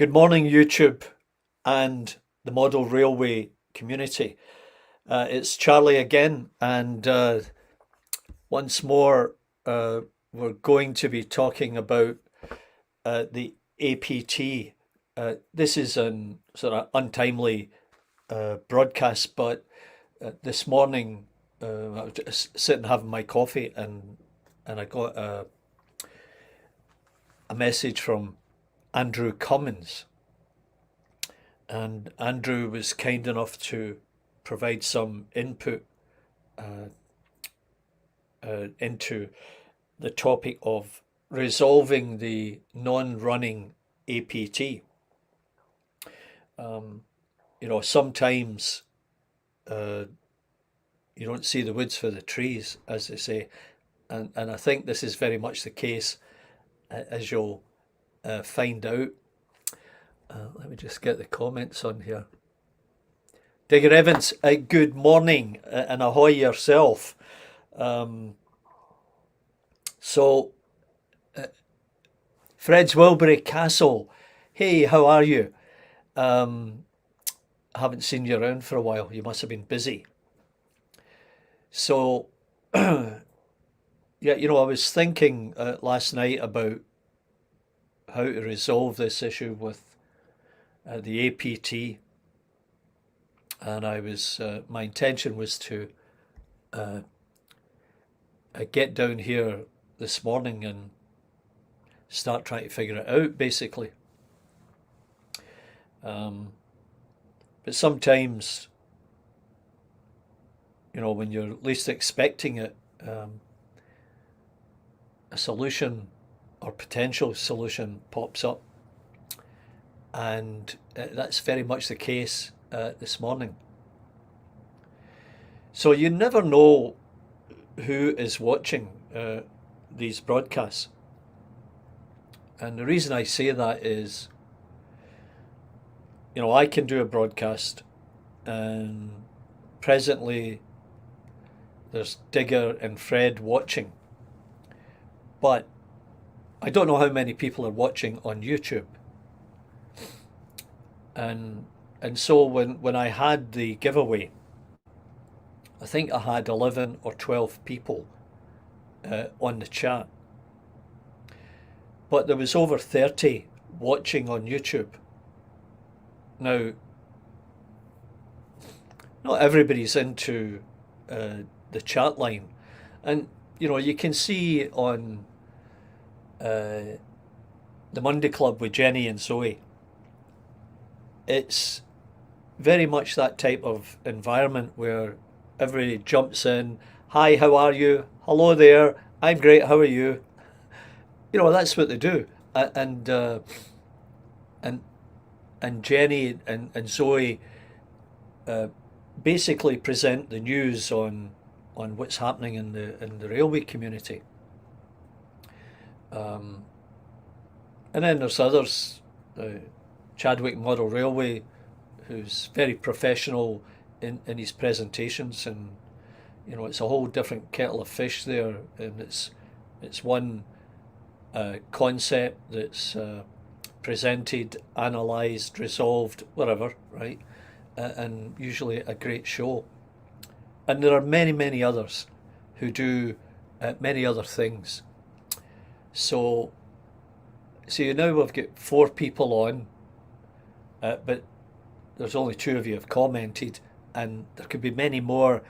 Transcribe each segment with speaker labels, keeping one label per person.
Speaker 1: Good morning, YouTube and the model railway community. It's Charlie again, and once more, we're going to be talking about the APT. This is an sort of untimely broadcast, but this morning I was just sitting having my coffee, and I got a message from Andrew Cummins. And Andrew was kind enough to provide some input into the topic of resolving the non-running APT. Sometimes you don't see the woods for the trees, as they say, and I think this is very much the case, as you'll find out. Let me just get the comments on here. Digger Evans, good morning, and ahoy yourself. Fred's Wilbury Castle, hey, how are you? I haven't seen you around for a while. You must have been busy. So, yeah, I was thinking last night about how to resolve this issue with the APT, and my intention was to get down here this morning and start trying to figure it out, basically. But sometimes, when you're least expecting it, a solution or potential solution pops up. And that's very much the case this morning. So you never know who is watching these broadcasts. And the reason I say that is, I can do a broadcast, and presently there's Digger and Fred watching. But I don't know how many people are watching on YouTube. And so when I had the giveaway, I think I had 11 or 12 people on the chat. But there was over 30 watching on YouTube. Now, not everybody's into the chat line. And, you can see on the Monday Club with Jenny and Zoe, it's very much that type of environment where everybody jumps in. Hi, how are you? Hello there. I'm great. How are you? That's what they do. And Jenny and Zoe basically present the news on what's happening in the railway community. And then there's others. Chadwick Model Railway, who's very professional in his presentations, and it's a whole different kettle of fish there, and it's one concept that's presented, analysed, resolved, whatever, right? And usually a great show. And there are many others who do many other things. So now we've got 4 people on. But there's only 2 of you have commented, and there could be many more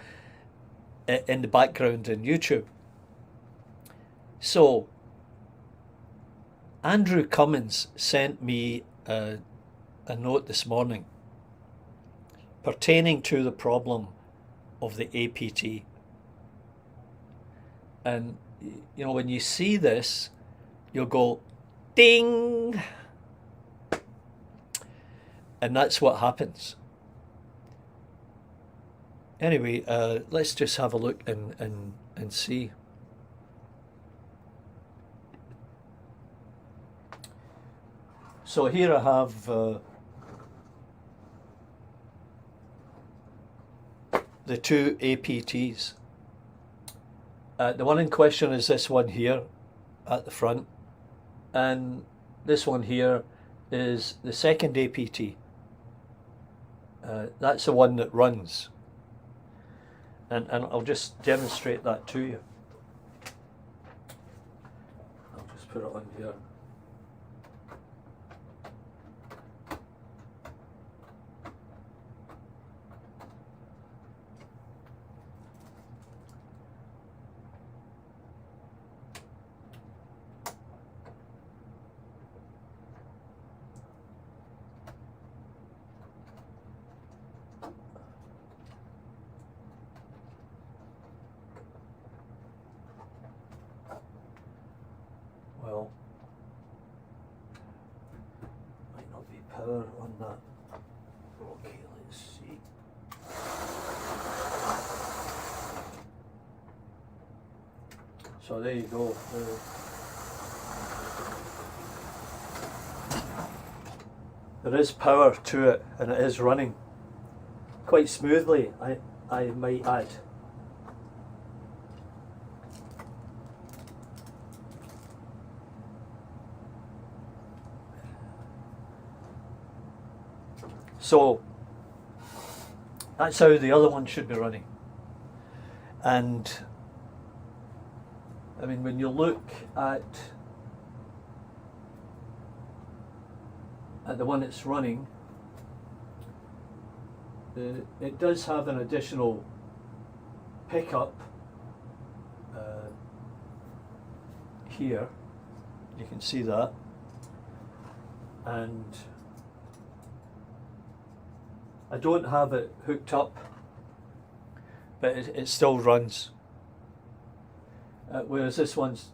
Speaker 1: in the background in YouTube. So Andrew Cummins sent me a note this morning pertaining to the problem of the APT. And when you see this, you'll go ding. And that's what happens. Anyway, let's just have a look and see. So here I have the 2 APTs. The one in question is this one here at the front, and this one here is the second APT. That's the one that runs. And I'll just demonstrate that to you. I'll just put it on here. Well, might not be power on that. Okay, let's see. So there you go. There is power to it, and it is running quite smoothly, I might add. So that's how the other one should be running. And I mean, when you look at the one that's running, it does have an additional pickup here. You can see that. And I don't have it hooked up, but it still runs. Whereas this one's,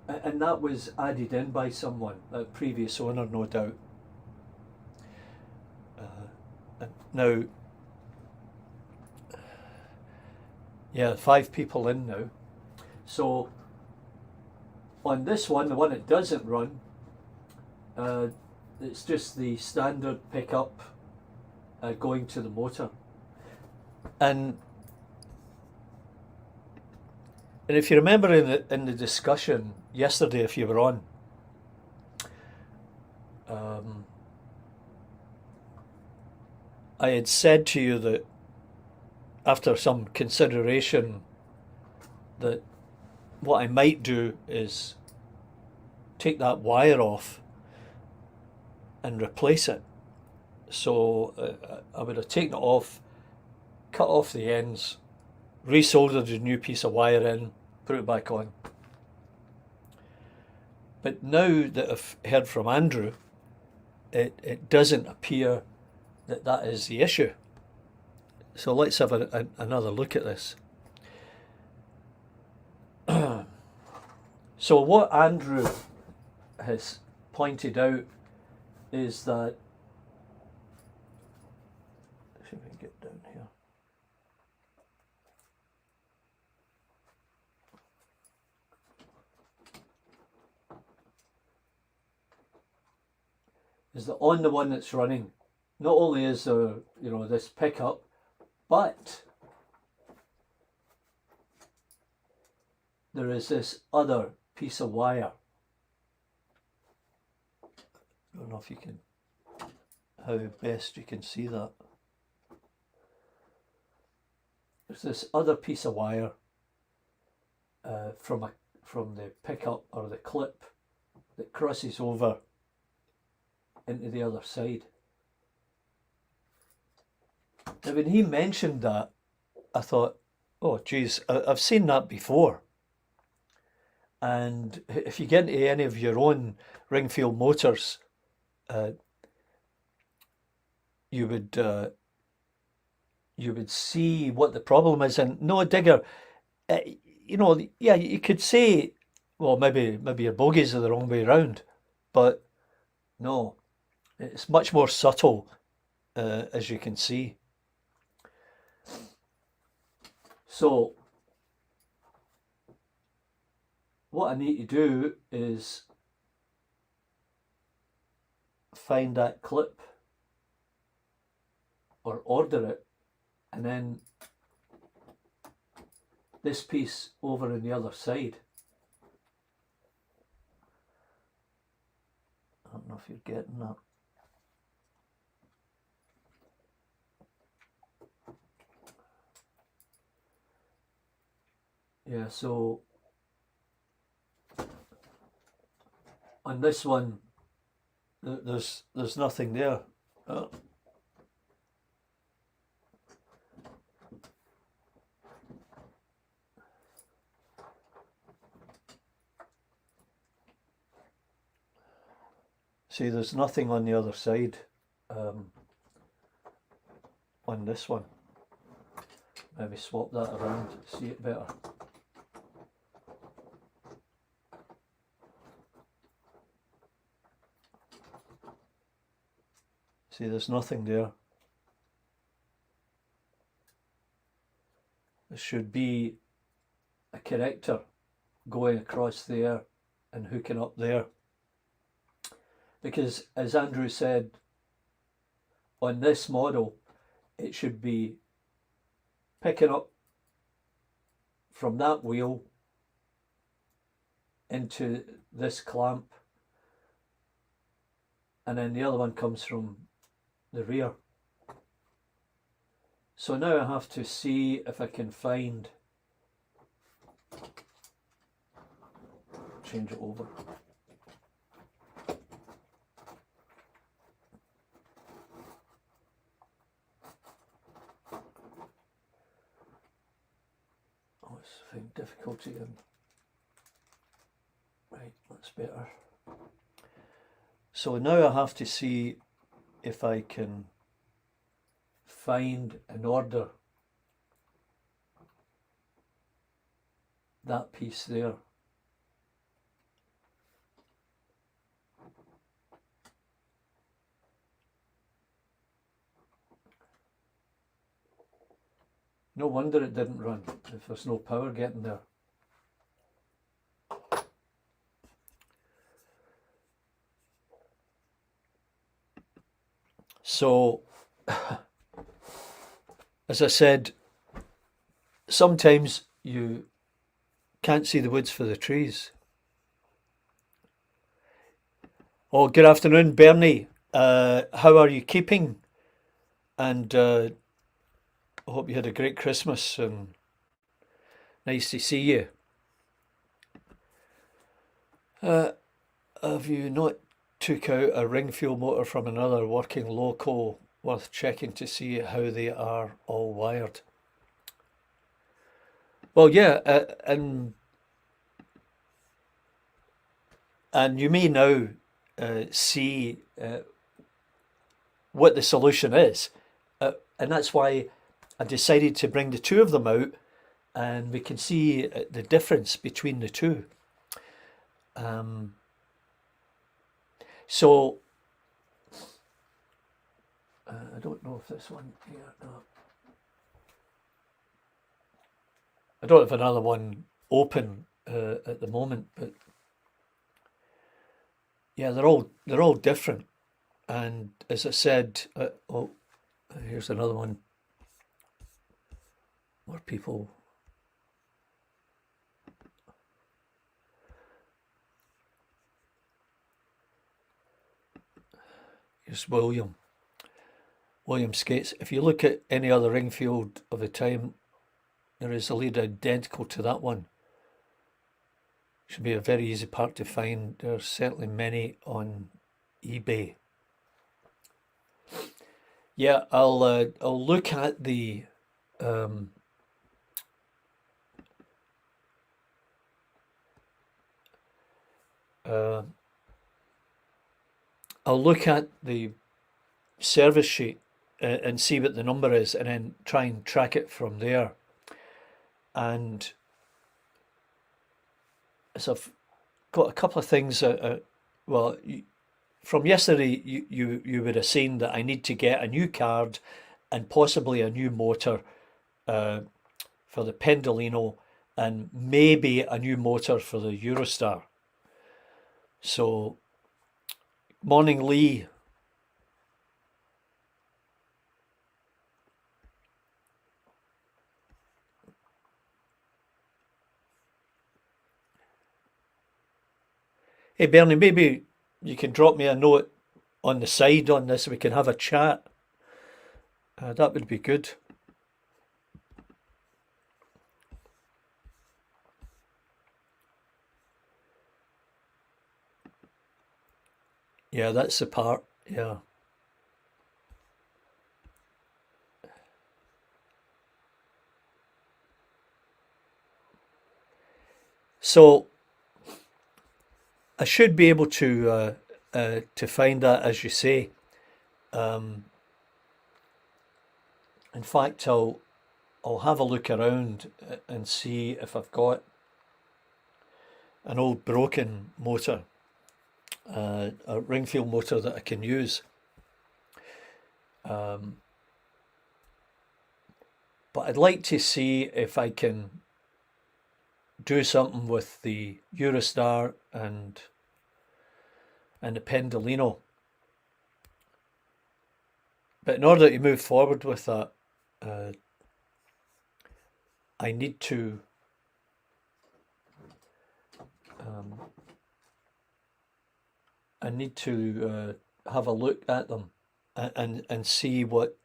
Speaker 1: and that was added in by someone, a previous owner, no doubt. Now, yeah, 5 people in now. So on this one, the one that doesn't run, it's just the standard pickup going to the motor. And if you remember in the discussion yesterday, if you were on, I had said to you that after some consideration, that what I might do is take that wire off and replace it. So I would have taken it off, cut off the ends, resoldered a new piece of wire in, put it back on. But now that I've heard from Andrew, it doesn't appear that that is the issue. So let's have another look at this. So what Andrew has pointed out is that, see if we can get down here. Is that on the one that's running, not only is there, this pickup, but there is this other piece of wire. I don't know if you can, how best you can see that. There's this other piece of wire from the pickup or the clip that crosses over into the other side. Now when he mentioned that, I thought, oh geez, I've seen that before. And if you get into any of your own Ringfield motors, you would see what the problem is. And no, Digger, yeah, you could say, well, maybe your bogies are the wrong way around, but no, it's much more subtle, as you can see. So what I need to do is find that clip or order it, and then this piece over on the other side. I don't know if you're getting that. Yeah, so on this one, there's nothing there. See, there's nothing on the other side on this one. Maybe swap that around, see it better. See, there's nothing there. There should be a connector going across there and hooking up there. Because as Andrew said, on this model, it should be picking up from that wheel into this clamp, and then the other one comes from the rear. So now I have to see if I can find, change it over. Oh, it's having difficulty in, right, that's better. So now I have to see if I can find and order that piece there. No wonder it didn't run if there's no power getting there. So, as I said, sometimes you can't see the woods for the trees. Oh, good afternoon, Bernie. How are you keeping? And I hope you had a great Christmas and nice to see you. Have you not took out a ring fuel motor from another working loco? Worth checking to see how they are all wired. Well, yeah, and you may now see what the solution is, and that's why I decided to bring the two of them out, and we can see the difference between the two. So I don't know if this one here. No. I don't have another one open at the moment, but yeah, they're all different. And as I said, oh, here's another one where people. Here's William Skates. If you look at any other Ringfield of the time, there is a lead identical to that one. Should be a very easy part to find. There's certainly many on eBay. Yeah, I'll look at the I'll look at the service sheet and see what the number is, and then try and track it from there. And so I've got a couple of things. Well, from yesterday, you would have seen that I need to get a new card and possibly a new motor for the Pendolino, and maybe a new motor for the Eurostar. So, morning, Lee. Hey, Bernie, maybe you can drop me a note on the side on this, we can have a chat. That would be good. Yeah, that's the part. Yeah. So I should be able to find that, as you say. In fact, I'll have a look around and see if I've got an old broken motor, a Ringfield motor that I can use. But I'd like to see if I can do something with the Eurostar and the Pendolino. But in order to move forward with that, I need to have a look at them and see what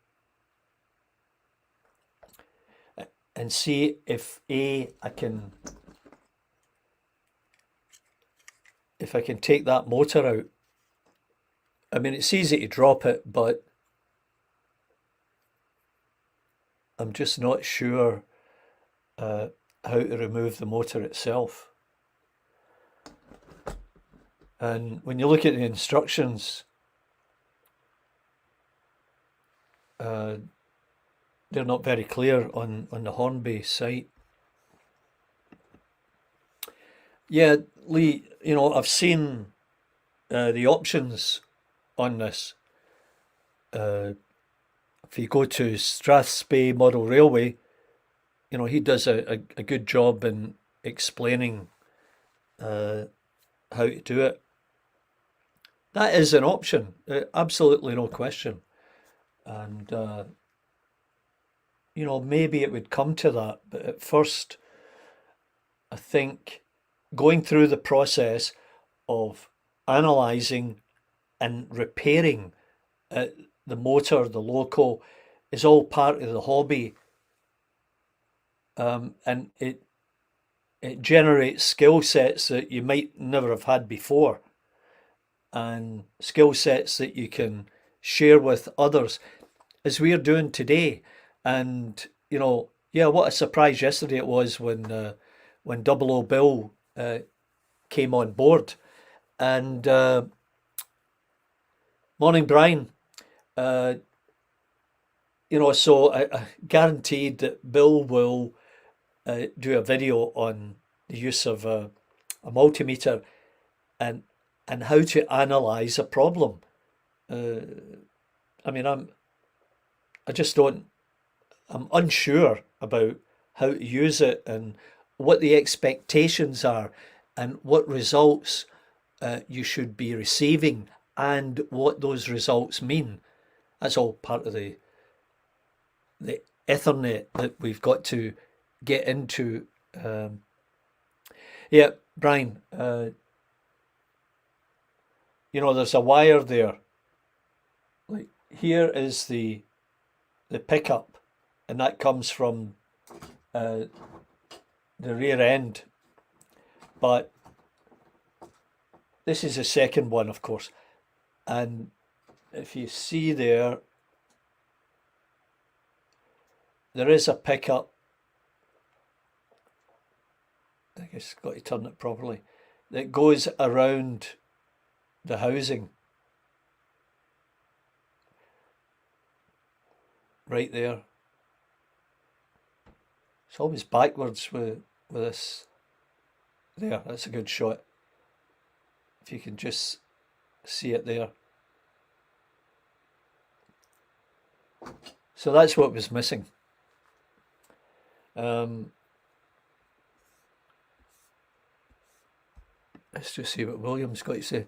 Speaker 1: and see if I can take that motor out. I mean, it's easy to drop it, but I'm just not sure how to remove the motor itself. And when you look at the instructions, they're not very clear on the Hornby site. Yeah, Lee, I've seen the options on this. If you go to Strathspey Model Railway, he does a good job in explaining how to do it. That is an option, absolutely no question. And, maybe it would come to that. But at first, I think going through the process of analysing and repairing the motor, the loco, is all part of the hobby. And it generates skill sets that you might never have had before, and skill sets that you can share with others, as we're doing today. And yeah, what a surprise yesterday it was when Double O Bill came on board. And morning, Brian. So I guaranteed that Bill will do a video on the use of a multimeter and how to analyze a problem. I mean, I'm unsure about how to use it and what the expectations are and what results you should be receiving and what those results mean. That's all part of the Ethernet that we've got to get into. Yeah, Brian, there's a wire there. Like, here is the pickup, and that comes from the rear end. But this is the second one, of course. And if you see there is a pickup. I guess got to turn it properly. That goes around the housing. Right there. It's always backwards with this. There, that's a good shot. If you can just see it there. So that's what was missing. Let's just see what William's got to say.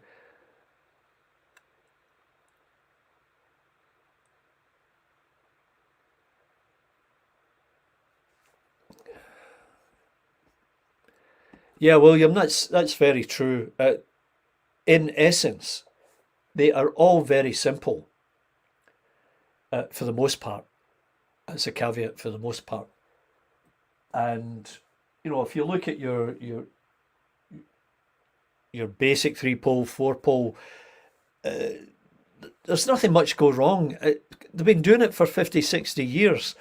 Speaker 1: Yeah, William, that's very true. In essence, they are all very simple for the most part. That's a caveat, for the most part. And if you look at your basic 3-pole, 4-pole, there's nothing much go wrong. They've been doing it for 50, 60 years.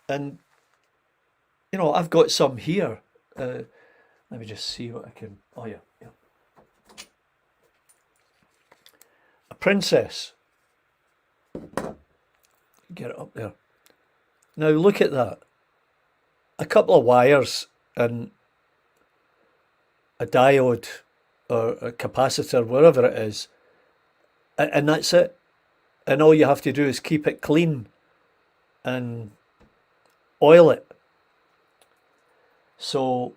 Speaker 1: And, I've got some here. Let me just see what I can... Oh, yeah. A Princess. Get it up there. Now, look at that. A couple of wires and a diode or a capacitor, whatever it is, and that's it. And all you have to do is keep it clean and oil it. So,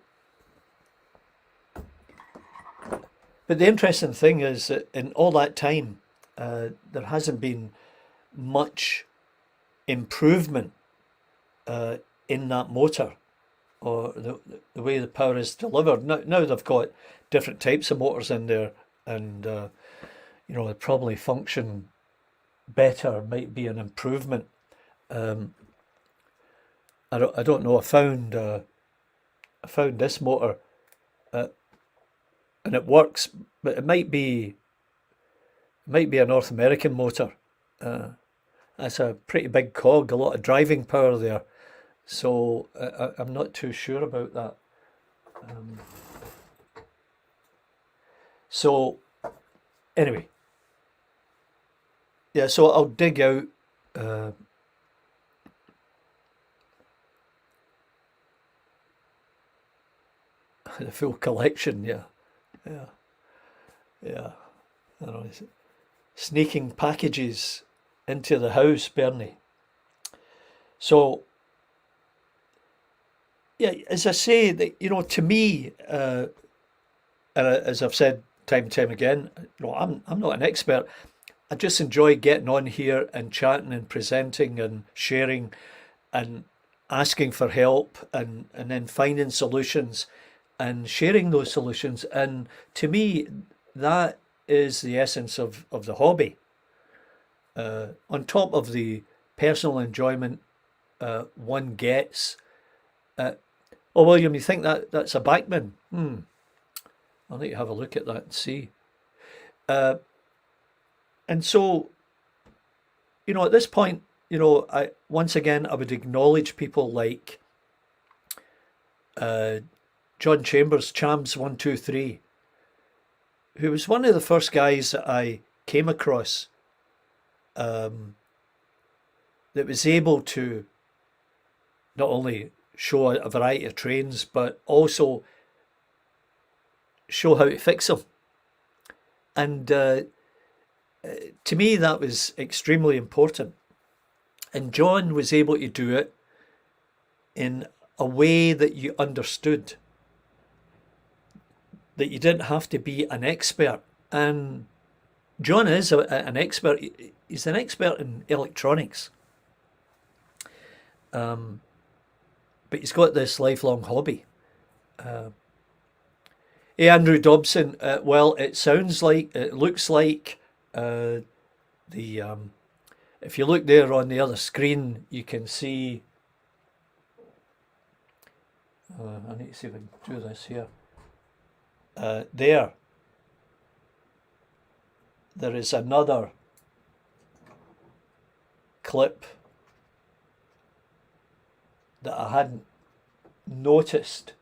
Speaker 1: but the interesting thing is that in all that time, there hasn't been much improvement in that motor, or the way the power is delivered. Now they've got different types of motors in there, and they probably function better, might be an improvement. I don't know. I found this motor, and it works, but it might be a North American motor. That's a pretty big cog, a lot of driving power there. So I'm not too sure about that. So anyway, yeah, so I'll dig out the full collection. Yeah. I don't know, sneaking packages into the house, Bernie. So, yeah, as I say, that to me, and as I've said time and time again, I'm not an expert. I just enjoy getting on here and chatting and presenting and sharing and asking for help and then finding solutions and sharing those solutions. And to me, that is the essence of the hobby. On top of the personal enjoyment one gets. Oh, William, you think that's a Bachman? I'll need to have a look at that and see. And so, at this point, I would acknowledge people like John Chambers, Chams 123, who was one of the first guys that I came across that was able to not only show a variety of trains, but also show how to fix them. And to me, that was extremely important. And John was able to do it in a way that you understood, that you didn't have to be an expert. And John is an expert. He's an expert in electronics. But he's got this lifelong hobby. Hey, Andrew Dobson. Well, it looks like if you look there on the other screen, you can see. I need to see if I can do this here. There is another clip that I hadn't noticed,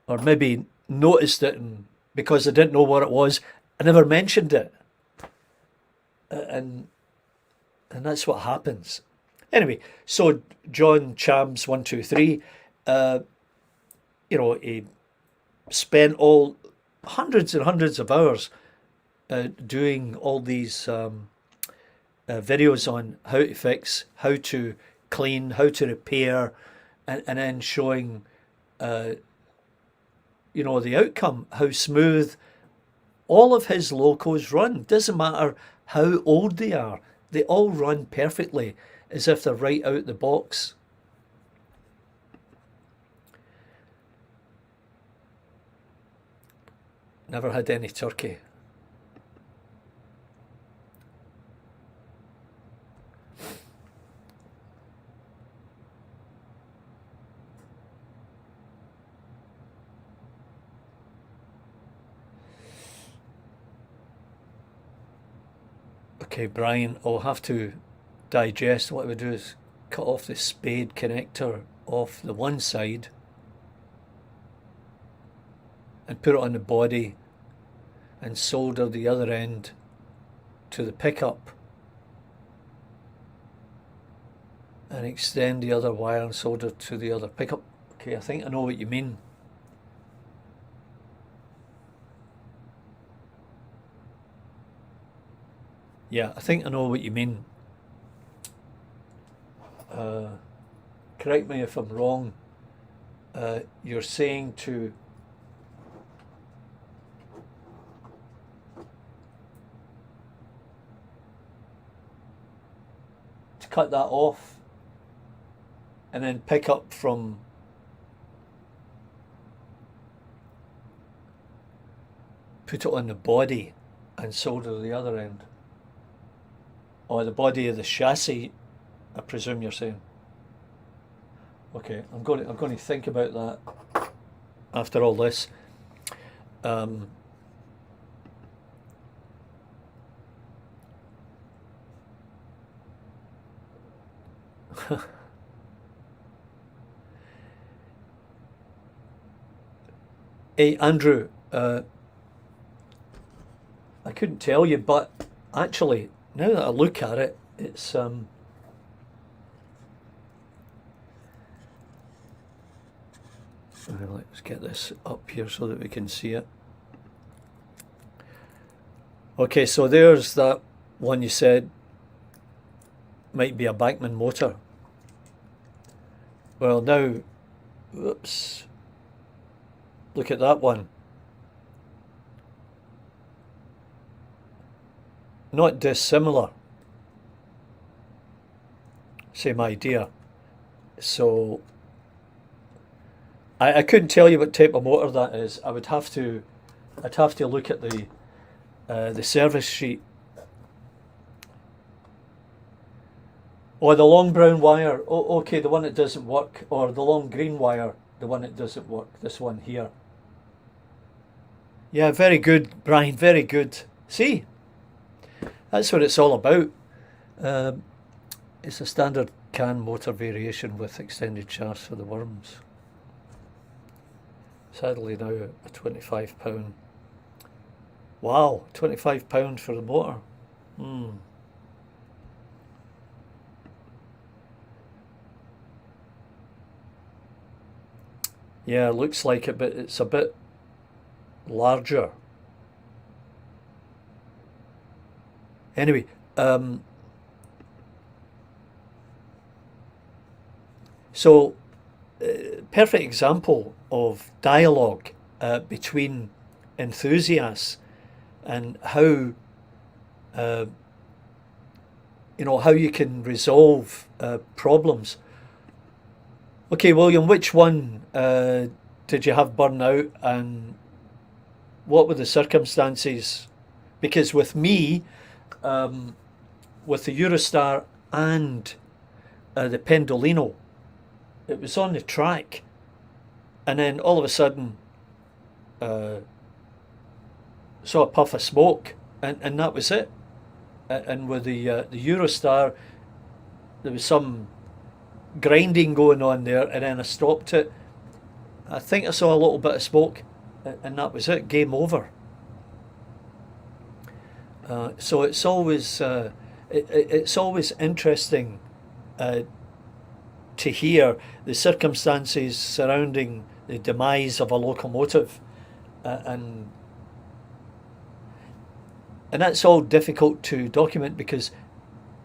Speaker 1: or maybe noticed it because I didn't know what it was. I never mentioned it, and that's what happens. Anyway, so John Chams 123, he spent hundreds and hundreds of hours doing all these videos on how to fix, how to clean, how to repair, and then showing the outcome, how smooth all of his locos run. Doesn't matter how old they are, they all run perfectly as if they're right out the box. Never had any turkey. Okay, Brian, I'll have to digest. What I would do is cut off the spade connector off the one side and put it on the body and solder the other end to the pickup and extend the other wire and solder to the other pickup. Okay, I think I know what you mean. Yeah, I think I know what you mean. Correct me if I'm wrong. You're saying to cut that off and then pick up from put it on the body and solder the other end. Or the body of the chassis, I presume you're saying. Okay, I'm going to think about that after all this. Hey, Andrew, I couldn't tell you, but actually, now that I look at it, it's let's get this up here so that we can see it. Okay, so there's that one you said might be a Bachmann motor. Well, now, whoops, look at that one. Not dissimilar. Same idea. So I couldn't tell you what type of motor that is. I'd have to look at the service sheet. Or the long brown wire. Oh, okay, the one that doesn't work. Or the long green wire, the one that doesn't work. This one here. Yeah, very good, Brian. Very good. See? That's what it's all about. It's a standard can motor variation with extended shafts for the worms. Sadly now a £25. Wow, £25 for the motor. Yeah, looks like it, but it's a bit larger. Anyway, so perfect example of dialogue between enthusiasts and how how you can resolve problems. Okay, William, which one did you have burn out, and what were the circumstances? Because with me, with the Eurostar and the Pendolino, it was on the track, and then all of a sudden saw a puff of smoke, and that was it. And with the Eurostar, there was some grinding going on there, and then I stopped it. I think I saw a little bit of smoke, and that was it. Game over. So it's always interesting to hear the circumstances surrounding the demise of a locomotive, and that's all difficult to document because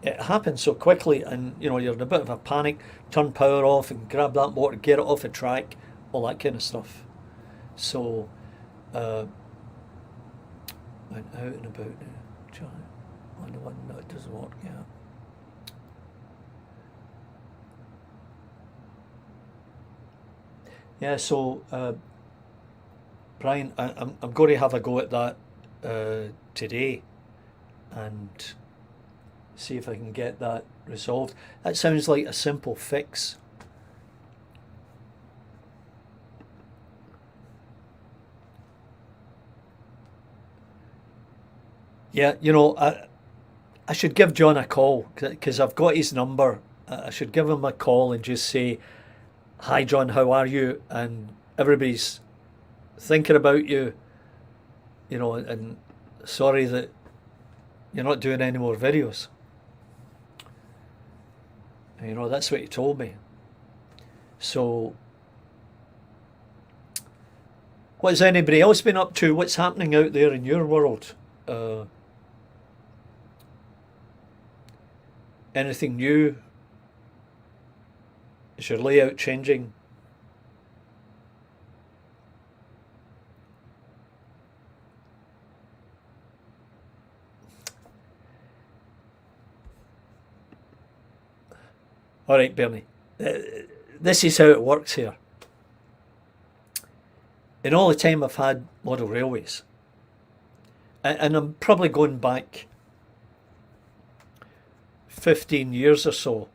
Speaker 1: it happens so quickly, and you're in a bit of a panic. Turn power off and grab that motor, get it off the track, all that kind of stuff. So went out and about now. On the one that doesn't work, yeah. Yeah, so Brian, I'm going to have a go at that today and see if I can get that resolved. That sounds like a simple fix. Yeah, I should give John a call because I've got his number. I should give him a call and just say, "Hi, John, how are you?" And everybody's thinking about you, you know, and sorry that you're not doing any more videos. You know, that's what he told me. So, what has anybody else been up to? What's happening out there in your world? Anything new? Is your layout changing? All right, Bernie. This is how it works here. In all the time I've had model railways, and I'm probably going back 15 years or so,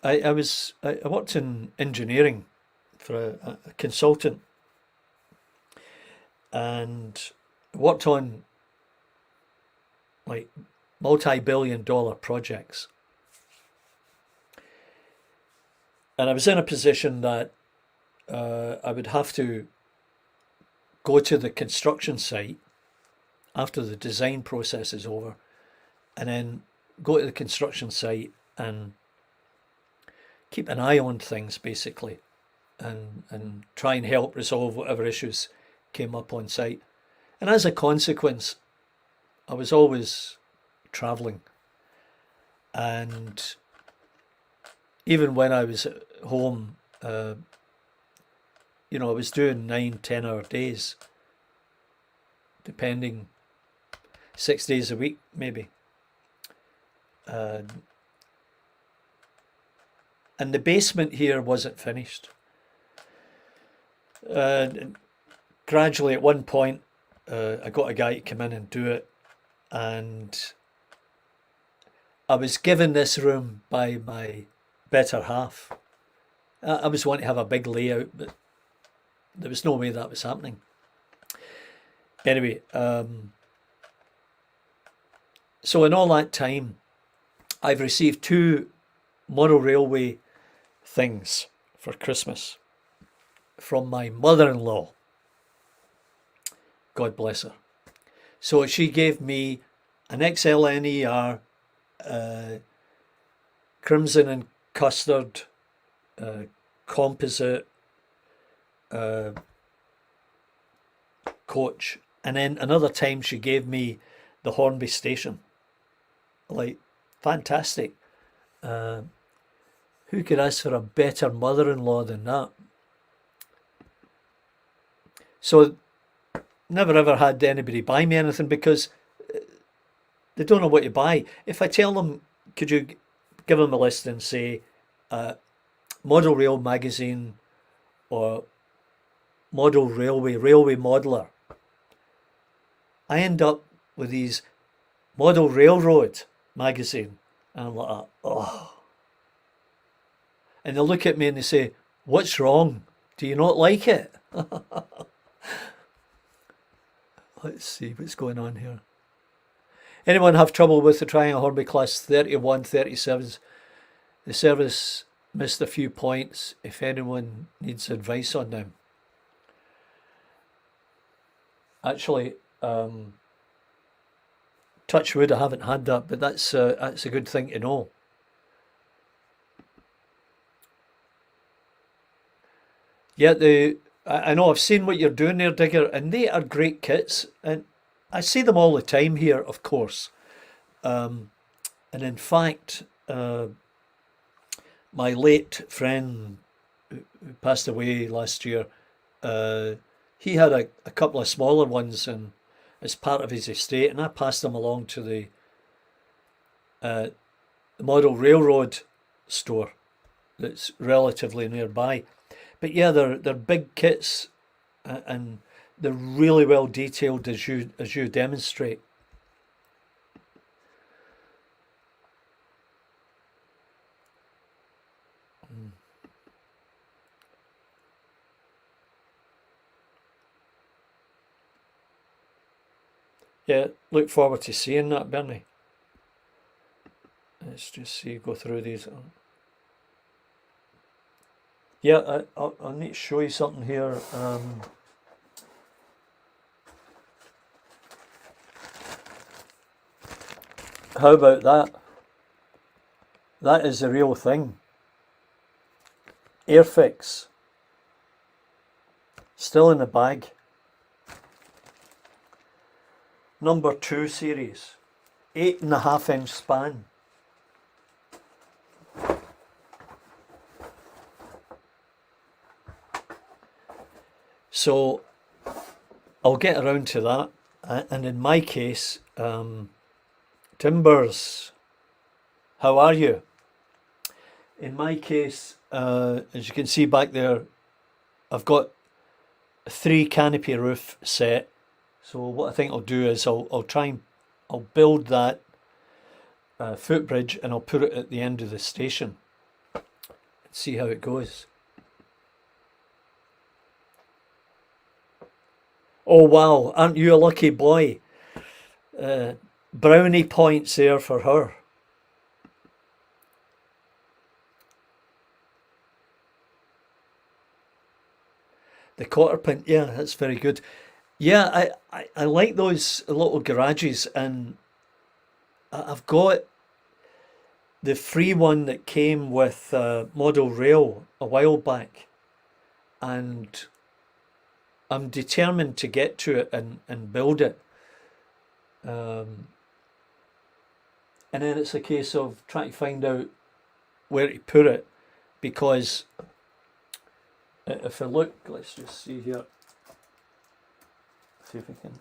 Speaker 1: I worked in engineering for a consultant, and worked on like multi-billion-dollar projects. And I was in a position that I would have to go to the construction site after the design process is over, and then go to the construction site and keep an eye on things, basically, and try and help resolve whatever issues came up on site. And as a consequence, I was always travelling, and even when I was at home, you know, I was doing 9-10 hour days, depending, 6 days a week maybe. And the basement here wasn't finished. Gradually, at one point, I got a guy to come in and do it, and I was given this room by my better half. I was wanting to have a big layout, but there was no way that was happening. Anyway, so in all that time, I've received 2 model railway things for Christmas from my mother-in-law. God bless her. So she gave me an XLNER crimson and custard composite coach, and then another time she gave me the Hornby station. Like, fantastic. Who could ask for a better mother-in-law than that? So never ever had anybody buy me anything because they don't know what to buy. If I tell them, could you give them a list and say Model Rail magazine or Model Railway, Railway Modeller, I end up with these Model Railroad magazine, and I'm like, oh. And they look at me and they say, "What's wrong? Do you not like it?" Let's see what's going on here. Anyone have trouble with the TRIANG Hornby Class 31, 37s? The service missed a few points. If anyone needs advice on them. Actually, touch wood, I haven't had that, but that's a good thing to know. Yeah, I know I've seen what you're doing there, Digger, and they are great kits, and I see them all the time here, of course. And in fact, my late friend who passed away last year, he had a couple of smaller ones and as part of his estate, and I passed them along to the Model Railroad store that's relatively nearby. But yeah, they're big kits, and they're really well detailed as you demonstrate. Yeah, look forward to seeing that, Bernie. Let's just see, go through these. Yeah, I'll need to show you something here. How about that? That is the real thing. Airfix. Still in the bag. Number 2 series. 8.5-inch span. So I'll get around to that. And in my case, Timbers, how are you? In my case, as you can see back there, I've got a 3 canopy roof set. So what I think I'll do is I'll build that footbridge, and I'll put it at the end of the station. See how it goes. Oh wow, aren't you a lucky boy? Brownie points there for her. The quarter pint, yeah, that's very good. Yeah, I like those little garages, and I've got the free one that came with Model Rail a while back, and I'm determined to get to it and build it. And then it's a case of trying to find out where to put it, because if I look, let's just see here, see if we can.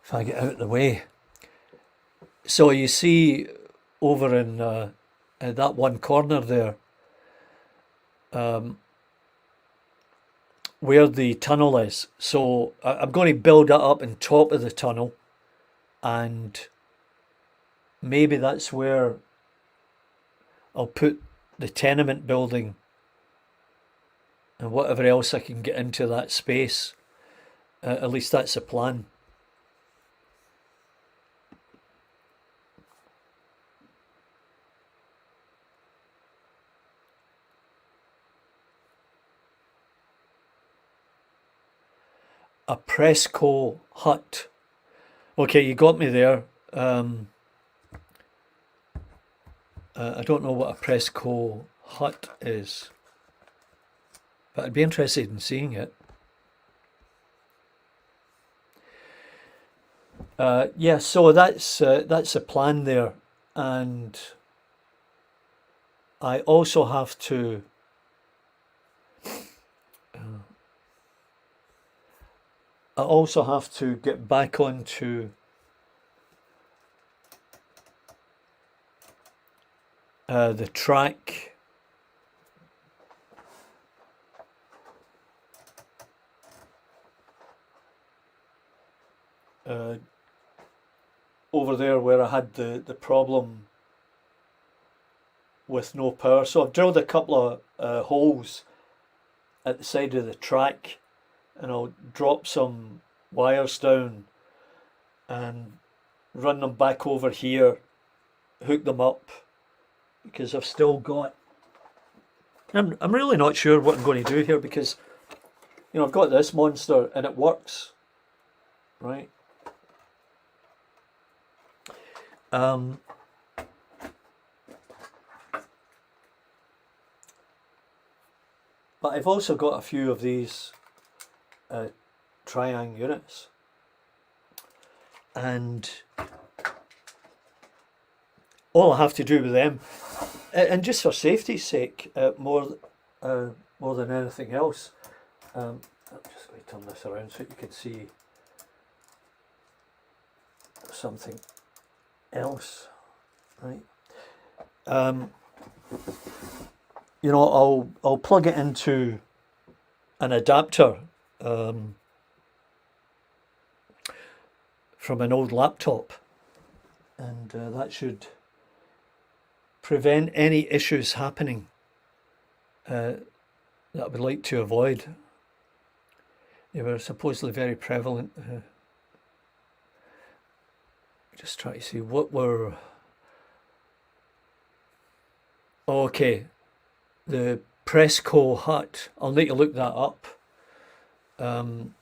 Speaker 1: If I get out of the way. So you see over in that one corner there, where the tunnel is. So I'm going to build that up on top of the tunnel, and maybe that's where I'll put the tenement building and whatever else I can get into that space. At least that's the plan. A Presco hut. Okay, you got me there. I don't know what a Presco hut is, but I'd be interested in seeing it. Yeah, so that's a plan there, and I also have to. I also have to get back onto the track. Over there where I had the problem with no power. So I've drilled a couple of holes at the side of the track, and I'll drop some wires down and run them back over here, hook them up, because I've still got. I'm really not sure what I'm going to do here, because I've got this monster and it works, right? But I've also got a few of these TRIANG units, and all I have to do with them, and just for safety's sake, more than anything else, I'm just going to turn this around so you can see something else, right? I'll plug it into an adapter from an old laptop, and that should prevent any issues happening that I would like to avoid. They were supposedly very prevalent. Just try to see what were... Okay, the Presco hut. I'll need to look that up. And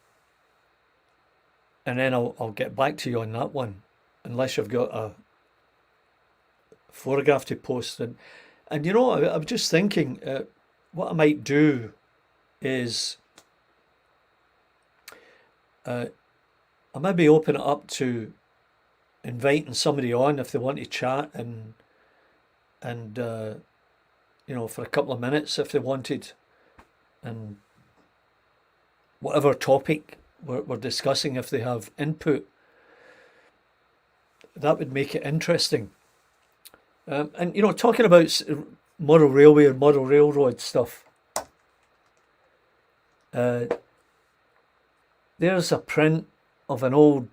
Speaker 1: then I'll get back to you on that one, unless you've got a photograph to post. And you know, I was just thinking, what I might do is I maybe open it up to inviting somebody on if they want to chat and you know, for a couple of minutes if they wanted, and whatever topic we're discussing, if they have input, that would make it interesting. And you know, talking about model railway or model railroad stuff, there's a print of an old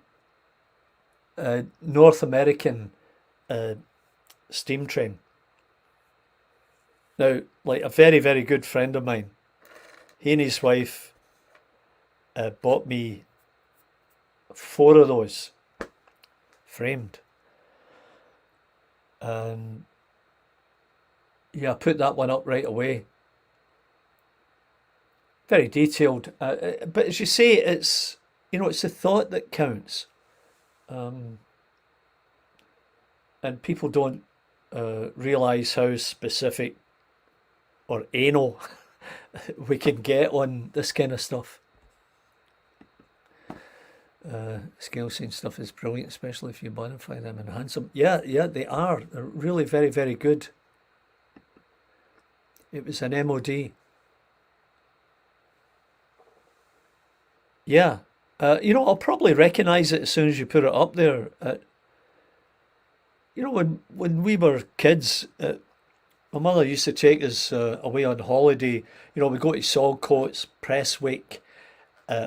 Speaker 1: North American steam train. Now, like a very, very good friend of mine, he and his wife bought me 4 of those framed. And yeah, I put that one up right away. Very detailed. But as you say, it's, you know, it's the thought that counts. And people don't realise how specific or anal we can get on this kind of stuff. Scale scene stuff is brilliant, especially if you modify them and enhance them. Yeah, they are. They're really very, very good. It was an MOD. Yeah. You know, I'll probably recognise it as soon as you put it up there. You know, when we were kids, my mother used to take us away on holiday. You know, we go to Saltcoats, Prestwick,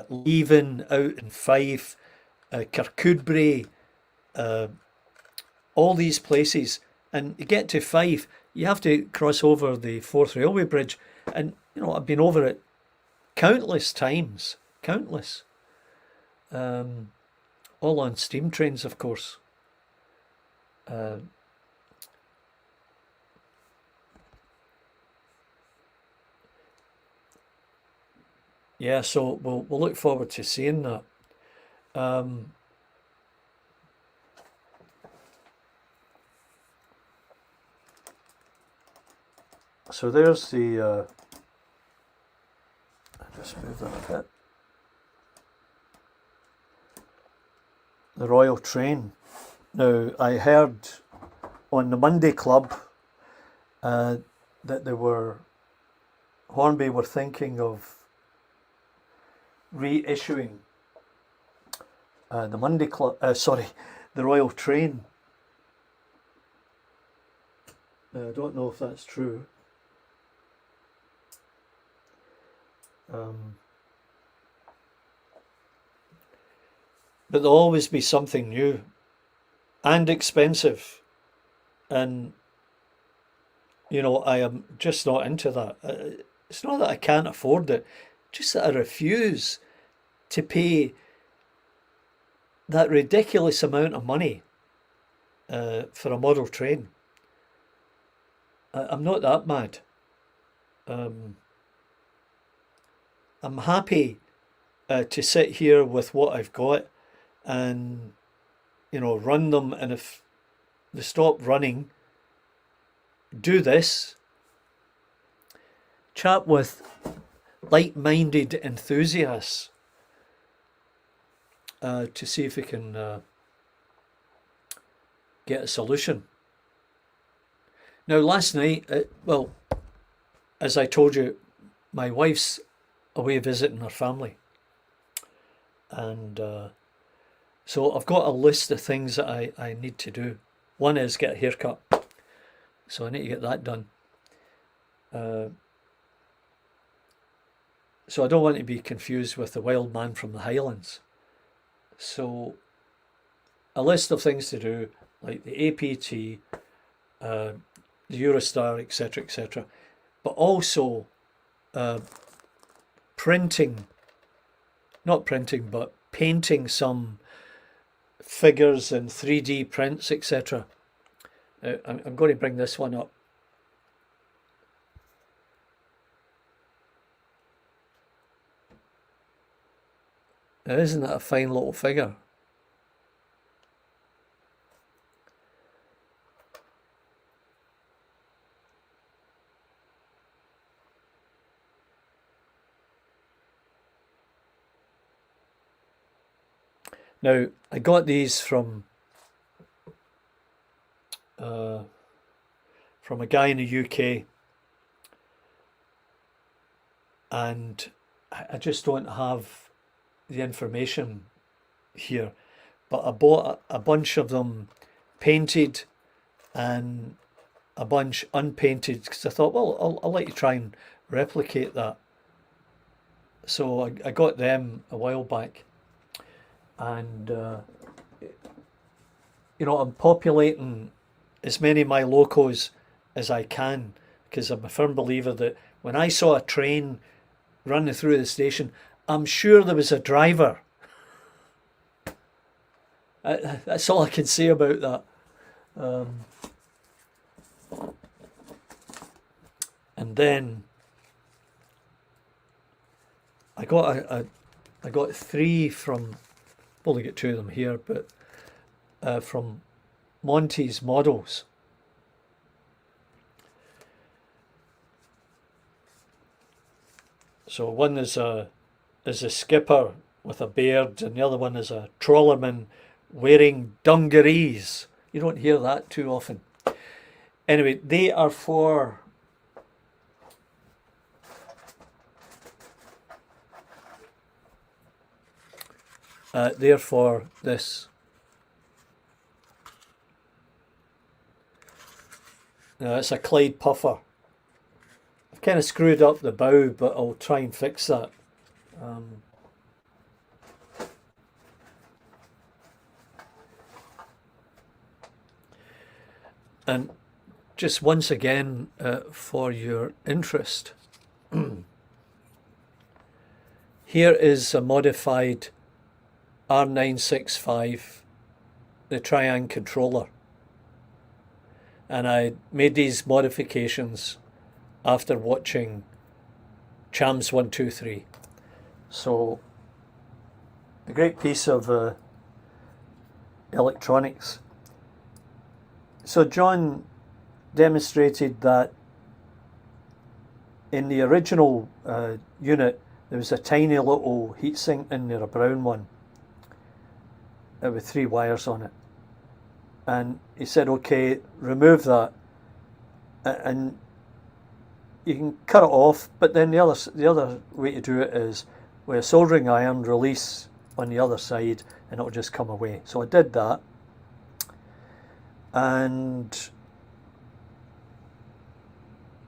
Speaker 1: Leven out in Fife, Kirkcudbright, all these places. And you get to Fife, you have to cross over the Forth Railway Bridge. And, you know, I've been over it countless times. Countless. All on steam trains, of course. Yeah, so we'll look forward to seeing that. So there's the. I'll just move that a bit. The Royal Train. Now, I heard on the Monday Club that Hornby were thinking of reissuing the Monday Club, the Royal Train. I don't know if that's true. But there'll always be something new and expensive, and you know, I am just not into that. It's not that I can't afford it, just that I refuse to pay that ridiculous amount of money for a model train. I'm not that mad. I'm happy to sit here with what I've got and, you know, run them, and if they stop running, do this, chat with like-minded enthusiasts to see if we can get a solution. Now, last night, well, as I told you, my wife's away visiting her family, and so I've got a list of things that I need to do. One is get a haircut, so I need to get that done. So I don't want to be confused with the wild man from the Highlands. So a list of things to do, like the APT, the Eurostar, etc., etc., but also printing, not printing, but painting some figures in 3D prints, etc. I'm going to bring this one up. Now, isn't that a fine little figure? Now, I got these from a guy in the UK, and I just don't have the information here, but I bought a bunch of them painted and a bunch unpainted, because I thought, well, I'll like to try and replicate that. So I got them a while back, and you know, I'm populating as many of my locos as I can, because I'm a firm believer that when I saw a train running through the station, I'm sure there was a driver. That's all I can say about that. And then I got I got three from, only got two of them here, but from Monty's Models. So one is a skipper with a beard, and the other one is a trawlerman wearing dungarees. You don't hear that too often. Anyway, they are for they're for this. Now, it's a Clyde puffer. I've kind of screwed up the bow, but I'll try and fix that. And just once again, for your interest, here is a modified R965, the TRIANG controller. And I made these modifications after watching Chams 123. So, a great piece of electronics. So John demonstrated that in the original unit there was a tiny little heatsink in there, a brown one, with 3 wires on it. And he said, okay, remove that, and you can cut it off, but then the other way to do it is with a soldering iron, release on the other side, and it'll just come away. So I did that. And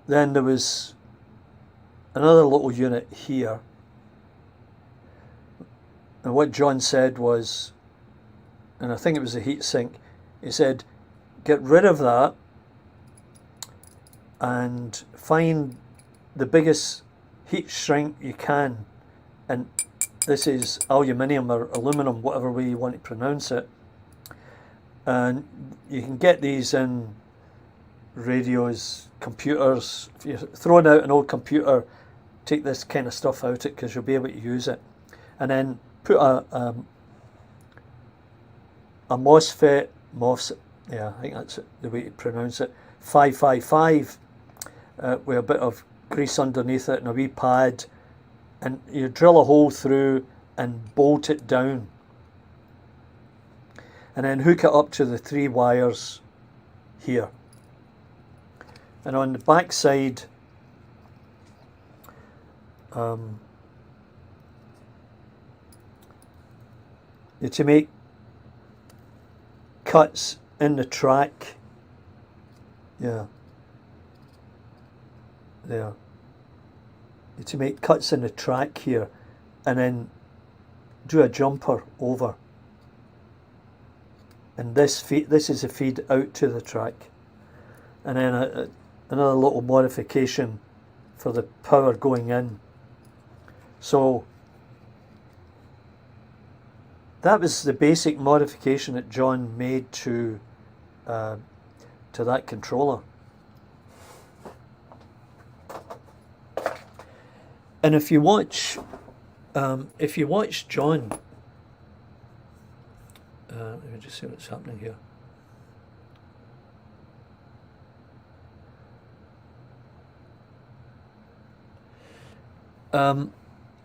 Speaker 1: then there was another little unit here, and what John said was, and I think it was a heat sink, he said get rid of that and find the biggest heat shrink you can, and this is aluminium or aluminum, whatever way you want to pronounce it. And you can get these in radios, computers. If you're throwing out an old computer, take this kind of stuff out it, because you'll be able to use it. And then put a MOSFET, yeah, I think that's the way to pronounce it, 555, with a bit of grease underneath it and a wee pad, and you drill a hole through and bolt it down. And then hook it up to the 3 wires here. And on the back side, to make cuts in the track, yeah, there, to make cuts in the track here, and then do a jumper over. And this is a feed out to the track. and then another little modification for the power going in. So that was the basic modification that John made to that controller. And if you watch John, let me just see what's happening here.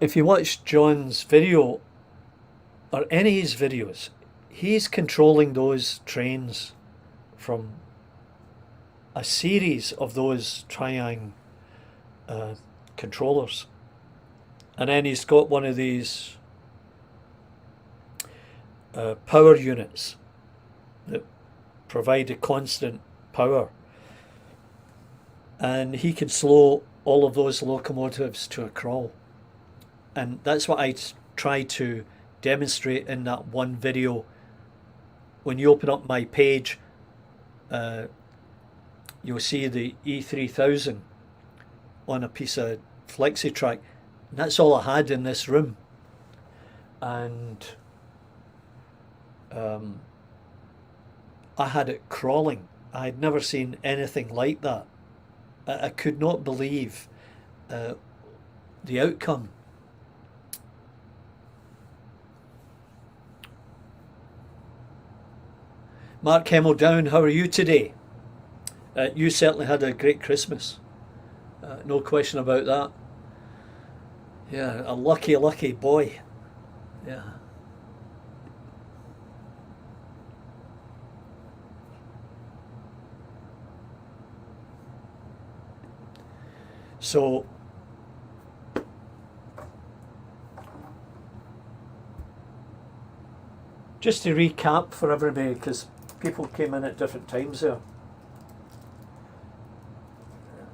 Speaker 1: If you watch John's video, or any of his videos, he's controlling those trains from a series of those TRIANG controllers. And then he's got one of these power units that provide a constant power. And he can slow all of those locomotives to a crawl. And that's what I try to demonstrate in that one video. When you open up my page, you'll see the E3000 on a piece of flexi track. And that's all I had in this room. And I had it crawling. I had never seen anything like that. I could not believe the outcome. Mark Hemmel Down, how are you today? You certainly had a great Christmas. No question about that. Yeah, a lucky, lucky boy. Yeah. So, just to recap for everybody, because people came in at different times there.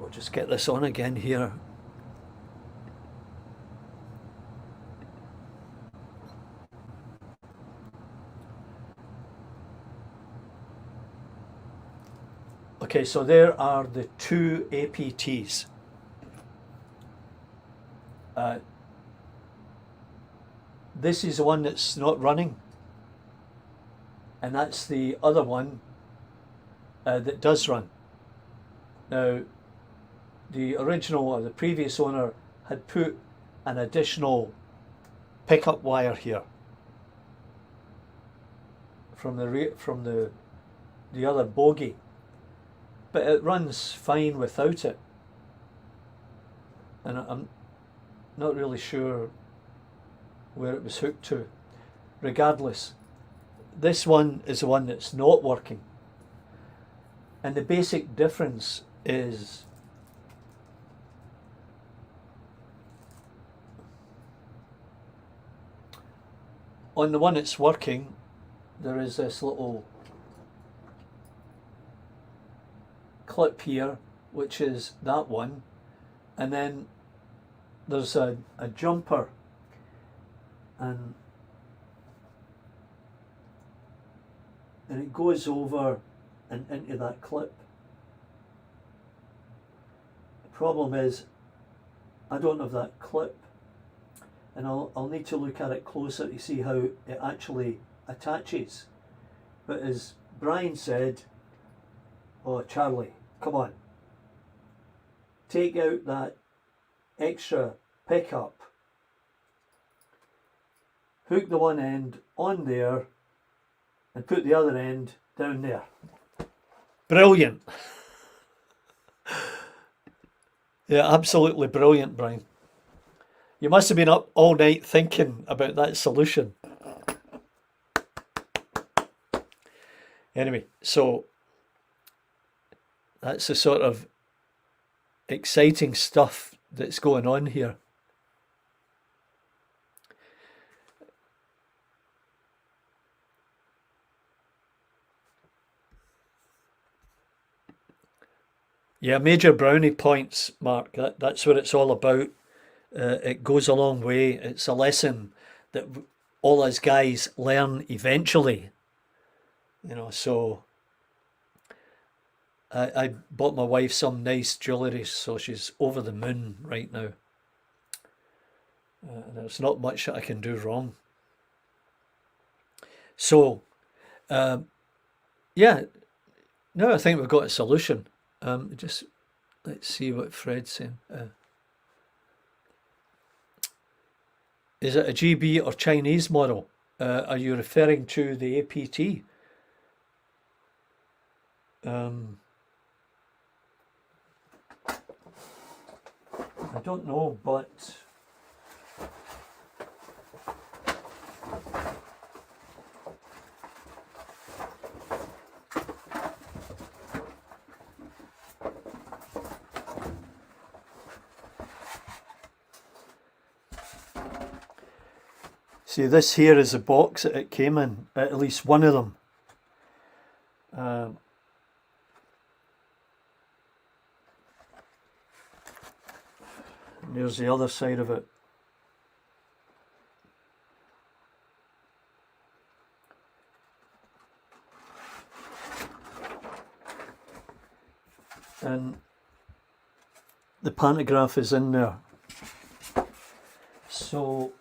Speaker 1: We'll just get this on again here. Okay, so there are the two APTs. This is the one that's not running, and that's the other one that does run. Now, the original or the previous owner had put an additional pickup wire here from the other bogie, but it runs fine without it, and I'm not really sure where it was hooked to. Regardless, this one is the one that's not working, and the basic difference is on the one that's working, there is this little clip here, which is that one, and then there's a jumper, and it goes over and into that clip. The problem is I don't have that clip, and I'll need to look at it closer to see how it actually attaches. But as Brian said, oh Charlie, come on, take out that extra pickup, hook the one end on there and put the other end down there. Brilliant. Yeah, absolutely brilliant, Brian. You must have been up all night thinking about that solution. Anyway, so that's the sort of exciting stuff that's going on here. Yeah, major brownie points, Mark. That's what it's all about. It goes a long way. It's a lesson that all us guys learn eventually. You know, so I bought my wife some nice jewellery, so she's over the moon right now. There's not much that I can do wrong. So, yeah, now I think we've got a solution. Just let's see what Fred's saying. Is it a GB or Chinese model? Are you referring to the APT? I don't know, but see, this here is the box that it came in, at least one of them. There's the other side of it. And the pantograph is in there. So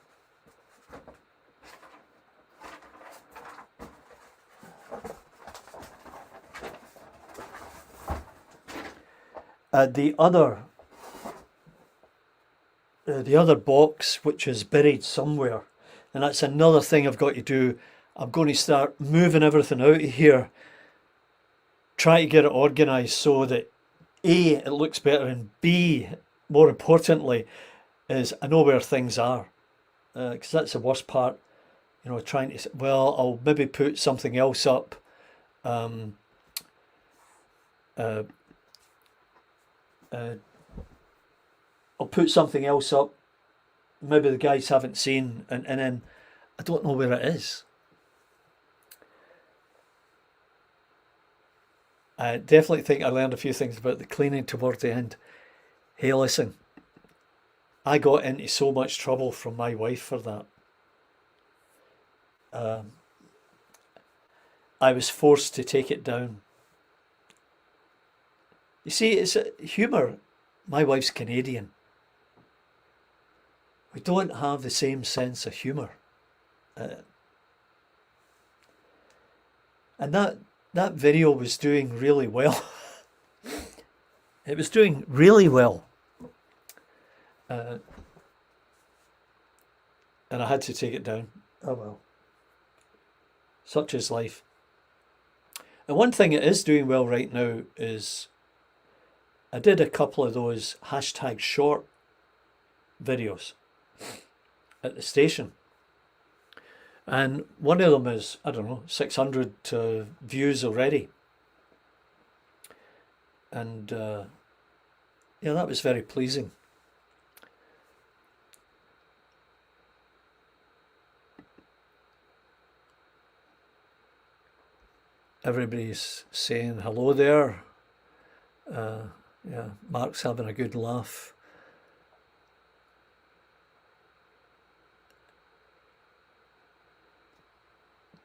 Speaker 1: the other box, which is buried somewhere, and that's another thing I've got to do. I'm going to start moving everything out of here, try to get it organised so that A, it looks better, and B, more importantly, is I know where things are, because that's the worst part, you know, trying to, well, I'll maybe put something else up, I'll put something else up, maybe the guys haven't seen, and then I don't know where it is. I definitely think I learned a few things about the cleaning towards the end. Hey, listen, I got into so much trouble from my wife for that. I was forced to take it down. You see, it's humour. My wife's Canadian. We don't have the same sense of humour. And that video was doing really well. It was doing really well. And I had to take it down. Oh well. Such is life. And one thing it is doing well right now is I did a couple of those hashtag short videos at the station. And one of them is, I don't know, 600 views already. And yeah, that was very pleasing. Everybody's saying hello there. Yeah, Mark's having a good laugh.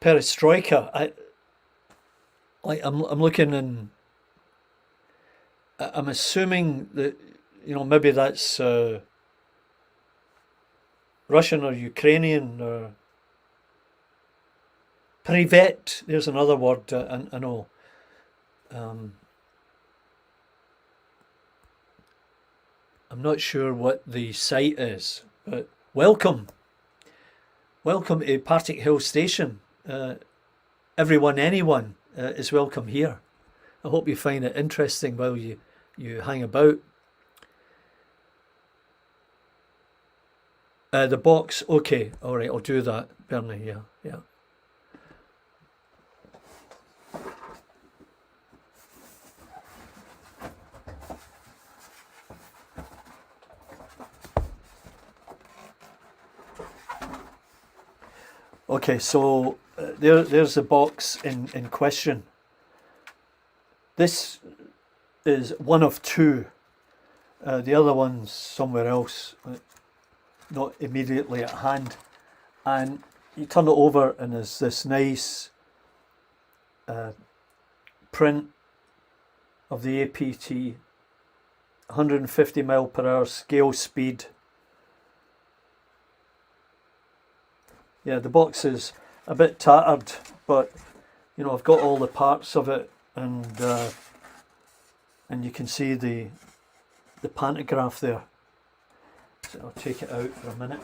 Speaker 1: Perestroika. I'm looking, and I'm assuming that, you know, maybe that's Russian or Ukrainian or privet. There's another word I know. I'm not sure what the site is, but welcome. Welcome to Partickhill Station. Everyone, anyone is welcome here. I hope you find it interesting while you hang about. The box, okay, all right, I'll do that, Bernie, yeah. Okay, so there's the box in question. This is one of two. The other one's somewhere else, not immediately at hand. And you turn it over and there's this nice print of the APT, 150 mile per hour scale speed. Yeah, the box is a bit tattered, but you know, I've got all the parts of it, and you can see the pantograph there. So I'll take it out for a minute.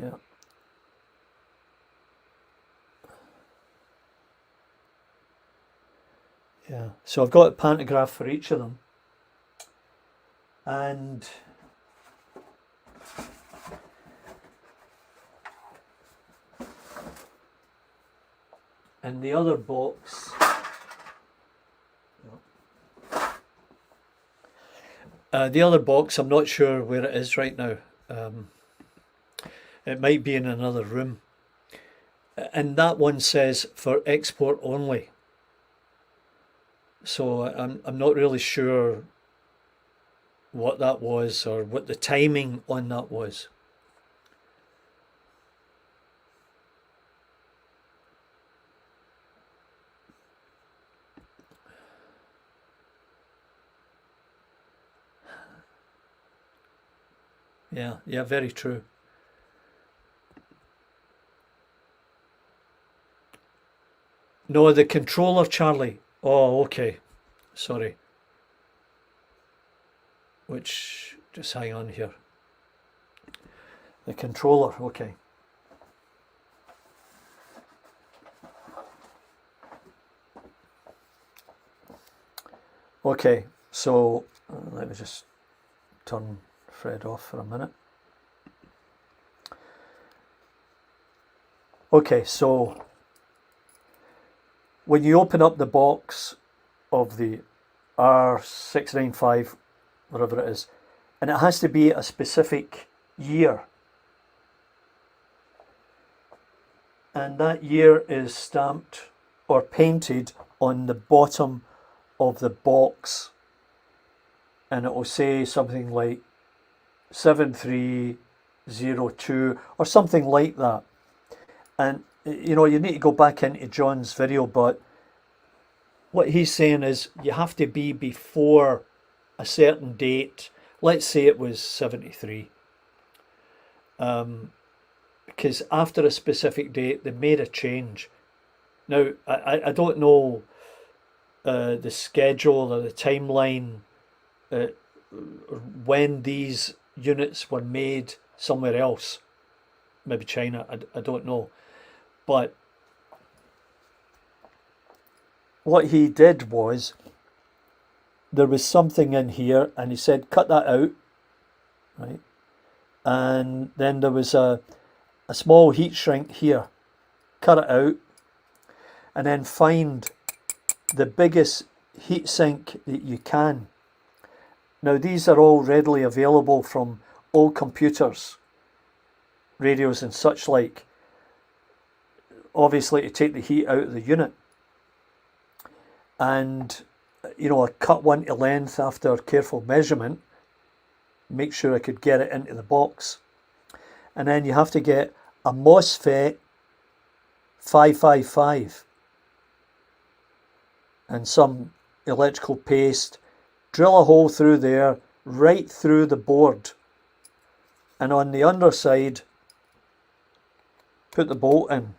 Speaker 1: Yeah. Yeah, so I've got a pantograph for each of them, and in the other box, I'm not sure where it is right now. It might be in another room, and that one says for export only. So I'm not really sure what that was or what the timing on that was. Yeah, very true. No, the controller, Charlie. Oh, okay. Sorry. Which, just hang on here. The controller, okay. Okay, so let me just turn Fred off for a minute. Okay, so when you open up the box of the R695, whatever it is, and it has to be a specific year, and that year is stamped or painted on the bottom of the box, and it will say something like 7302 or something like that. And you know, you need to go back into John's video, but what he's saying is you have to be before a certain date. Let's say it was 73, because after a specific date they made a change. Now I don't know the schedule or the timeline when these units were made somewhere else, maybe China, I don't know. But what he did was, there was something in here and he said cut that out, right? And then there was a small heat shrink here, cut it out, and then find the biggest heat sink that you can. Now these are all readily available from old computers, radios and such like, obviously to take the heat out of the unit. And you know, I cut one to length after careful measurement, make sure I could get it into the box. And then you have to get a MOSFET 555 and some electrical paste, drill a hole through there, right through the board, and on the underside put the bolt in,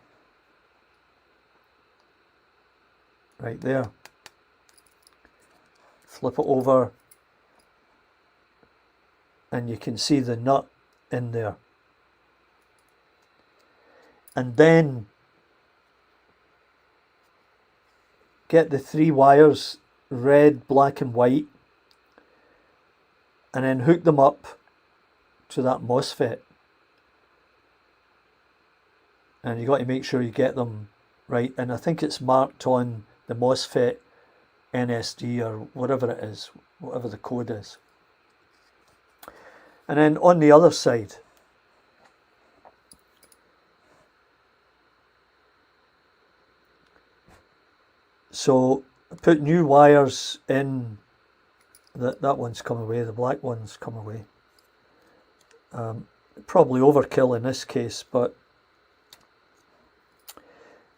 Speaker 1: right there, flip it over, and you can see the nut in there. And then get the 3 wires, red, black and white, and then hook them up to that MOSFET. And you got to make sure you get them right, and I think it's marked on the MOSFET NSD or whatever it is, whatever the code is. And then on the other side, so put new wires in. That one's come away, the black one's come away. Probably overkill in this case, but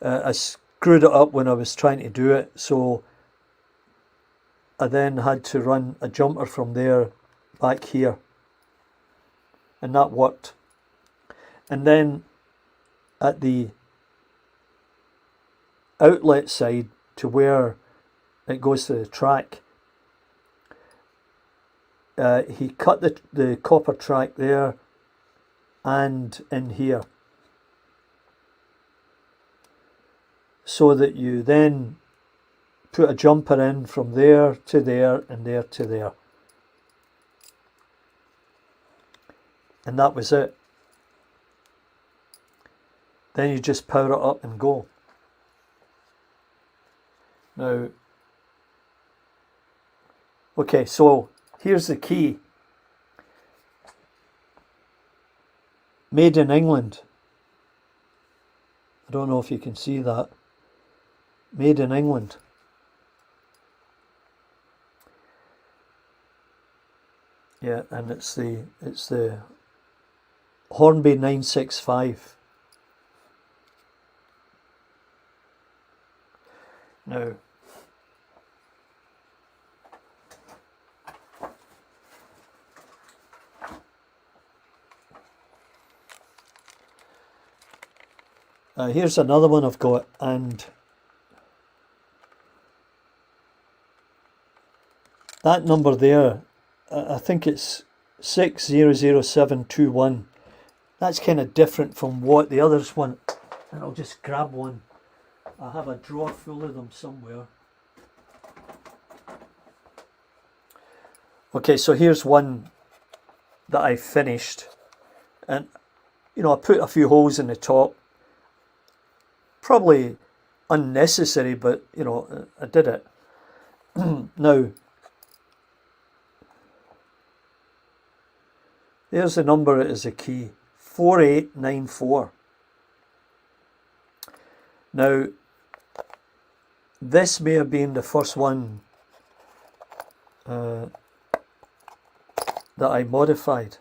Speaker 1: a screwed it up when I was trying to do it, so I then had to run a jumper from there back here, and that worked. And then at the outlet side to where it goes to the track, he cut the copper track there and in here, so that you then put a jumper in from there to there and there to there. And that was it. Then you just power it up and go. Now, okay, so here's the key. Made in England. I don't know if you can see that. Made in England. Yeah, and it's the Hornby 965. Now, here's another one I've got, and that number there, I think it's 600721. That's kind of different from what the others want. And I'll just grab one. I have a drawer full of them somewhere. Okay, so here's one that I finished. And, you know, I put a few holes in the top. Probably unnecessary, but, you know, I did it. Now, there's the number as a key. 4894. Now, this may have been the first one that I modified.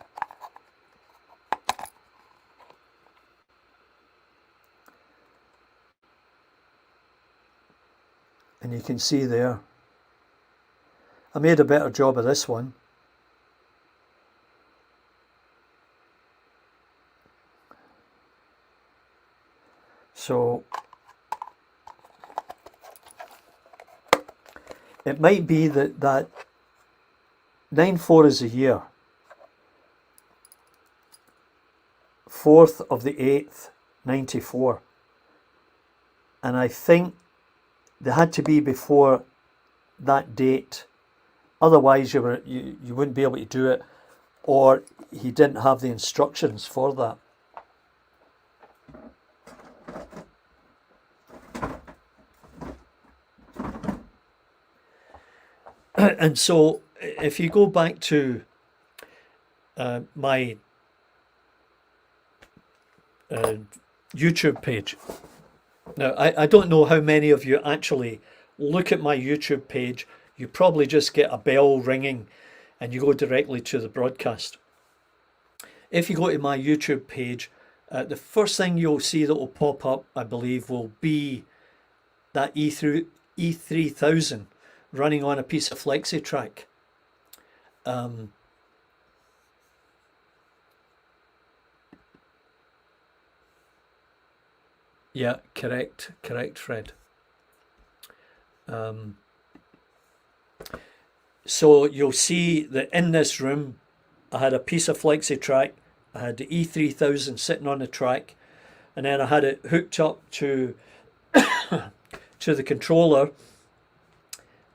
Speaker 1: And you can see there, I made a better job of this one. So it might be that 94 is a year. 4th of the 8th, 94. And I think they had to be before that date. Otherwise you wouldn't be able to do it, or he didn't have the instructions for that. And so if you go back to my YouTube page. Now, I don't know how many of you actually look at my YouTube page. You probably just get a bell ringing and you go directly to the broadcast. If you go to my YouTube page, the first thing you'll see that will pop up, I believe, will be that E3000 running on a piece of flexi track. Yeah, correct, Fred. So you'll see that in this room, I had a piece of flexi track. I had the E3000 sitting on the track, and then I had it hooked up to to the controller,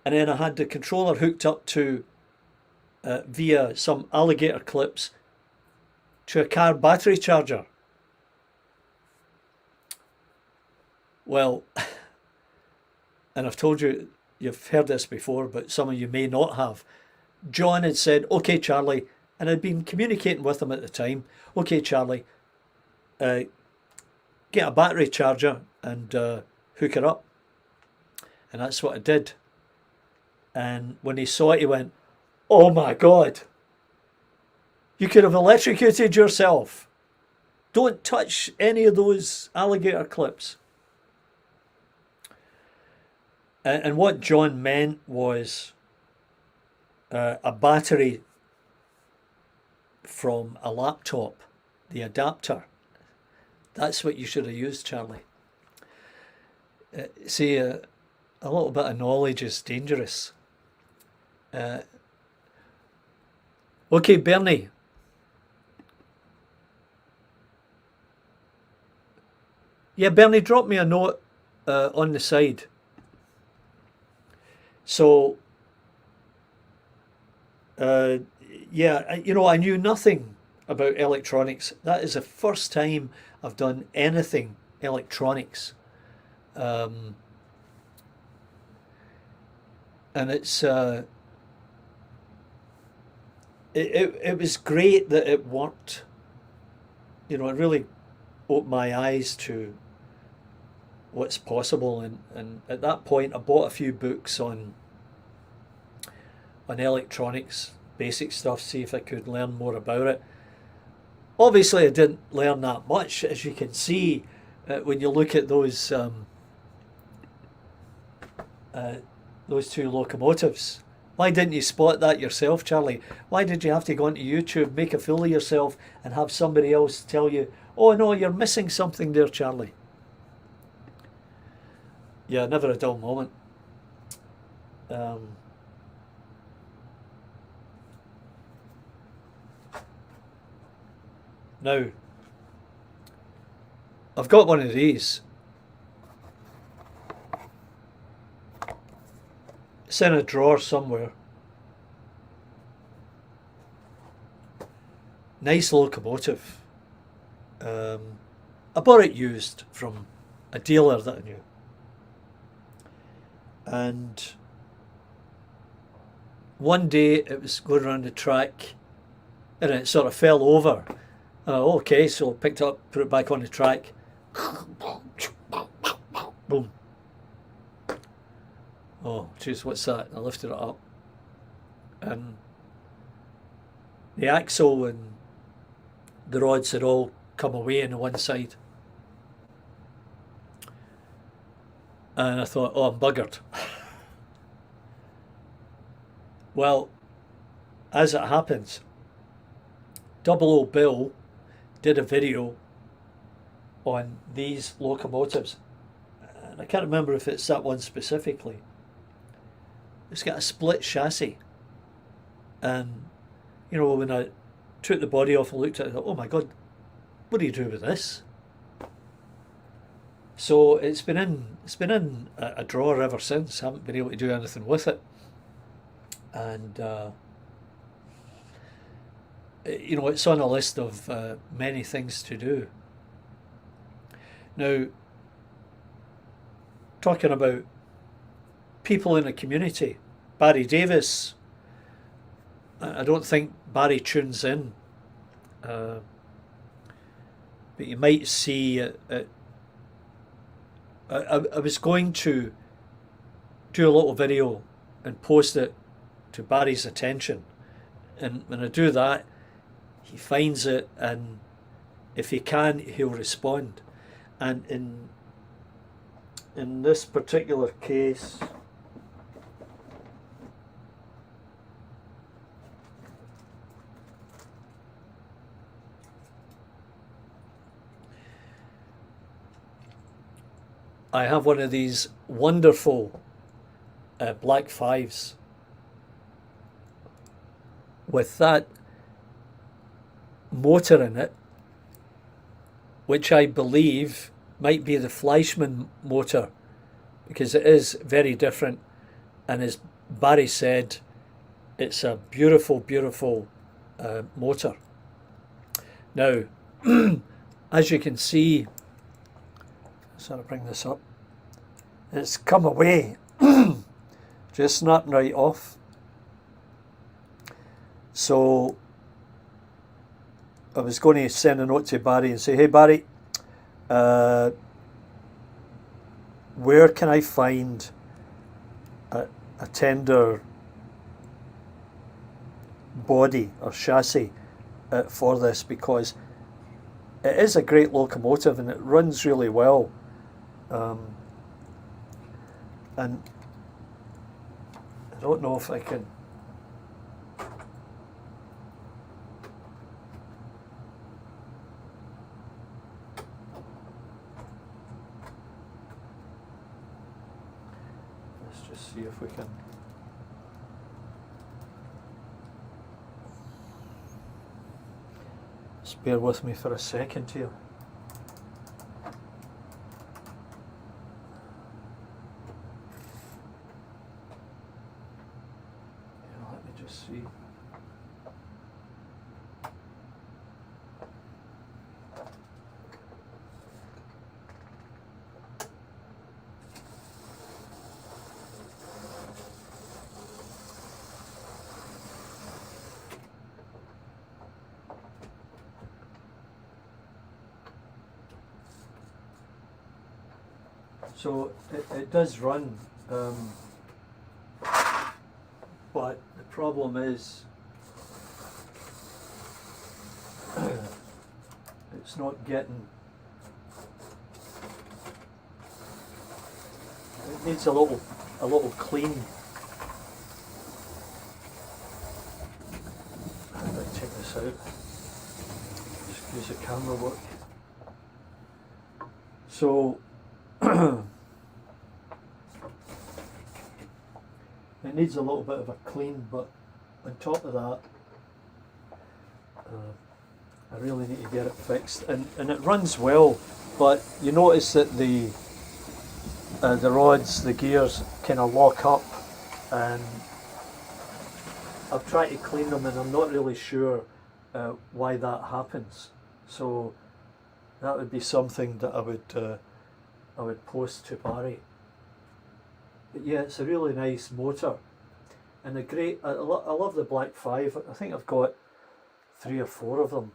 Speaker 1: and then I had the controller hooked up to via some alligator clips to a car battery charger. Well, and I've told you, you've heard this before, but some of you may not have. John had said, okay, Charlie, and I'd been communicating with him at the time. Okay, Charlie, get a battery charger and hook it up. And that's what I did. And when he saw it, he went, oh my God, you could have electrocuted yourself. Don't touch any of those alligator clips. And what John meant was a battery from a laptop, the adapter. That's what you should have used, Charlie. See, a little bit of knowledge is dangerous. Okay, Bernie. Yeah, Bernie, drop me a note on the side. So, yeah, you know, I knew nothing about electronics. That is the first time I've done anything electronics. And it's it was great that it worked. You know, it really opened my eyes to what's possible. And at that point, I bought a few books on electronics, basic stuff, see if I could learn more about it. Obviously, I didn't learn that much, as you can see when you look at those two locomotives. Why didn't you spot that yourself, Charlie? Why did you have to go onto YouTube, make a fool of yourself, and have somebody else tell you, oh no, you're missing something there, Charlie? Yeah, never a dull moment. Now, I've got one of these. It's in a drawer somewhere. Nice locomotive. I bought it used from a dealer that I knew. And one day it was going around the track and it sort of fell over. Okay, so I picked it up, put it back on the track. Boom. Oh, jeez, what's that? I lifted it up. And the axle and the rods had all come away on the one side. And I thought, oh, I'm buggered. Well, as it happens, Double O Bill did a video on these locomotives. And I can't remember if it's that one specifically. It's got a split chassis. And, you know, when I took the body off and looked at it, I thought, oh my God, what do you do with this? So it's been in a drawer ever since. I haven't been able to do anything with it. And, you know, it's on a list of many things to do. Now, talking about people in the community, Barry Davis, I don't think Barry tunes in, but you might see I was going to do a little video and post it to Barry's attention, and when I do that, he finds it, and if he can, he'll respond. And in this particular case, I have one of these wonderful black fives with that motor in it, which I believe might be the Fleischmann motor, because it is very different, and as Barry said, it's a beautiful, beautiful motor. Now, as you can see, sort of bring this up, it's come away, just snapping right off. So I was going to send a note to Barry and say, hey Barry, where can I find a tender body or chassis for this, because it is a great locomotive and it runs really well. And don't know if I can. Let's just see if we can. Just bear with me for a second here. Let me just see. So it does run, but the problem is it's not getting. It needs a little clean. How do I check this out? Just use the camera work. So. It needs a little bit of a clean, but on top of that, I really need to get it fixed. And it runs well, but you notice that the rods, the gears, kind of lock up, and I've tried to clean them, and I'm not really sure why that happens. So that would be something that I would post to Barry. But yeah, it's a really nice motor, and I love the Black 5. I think I've got 3 or 4 of them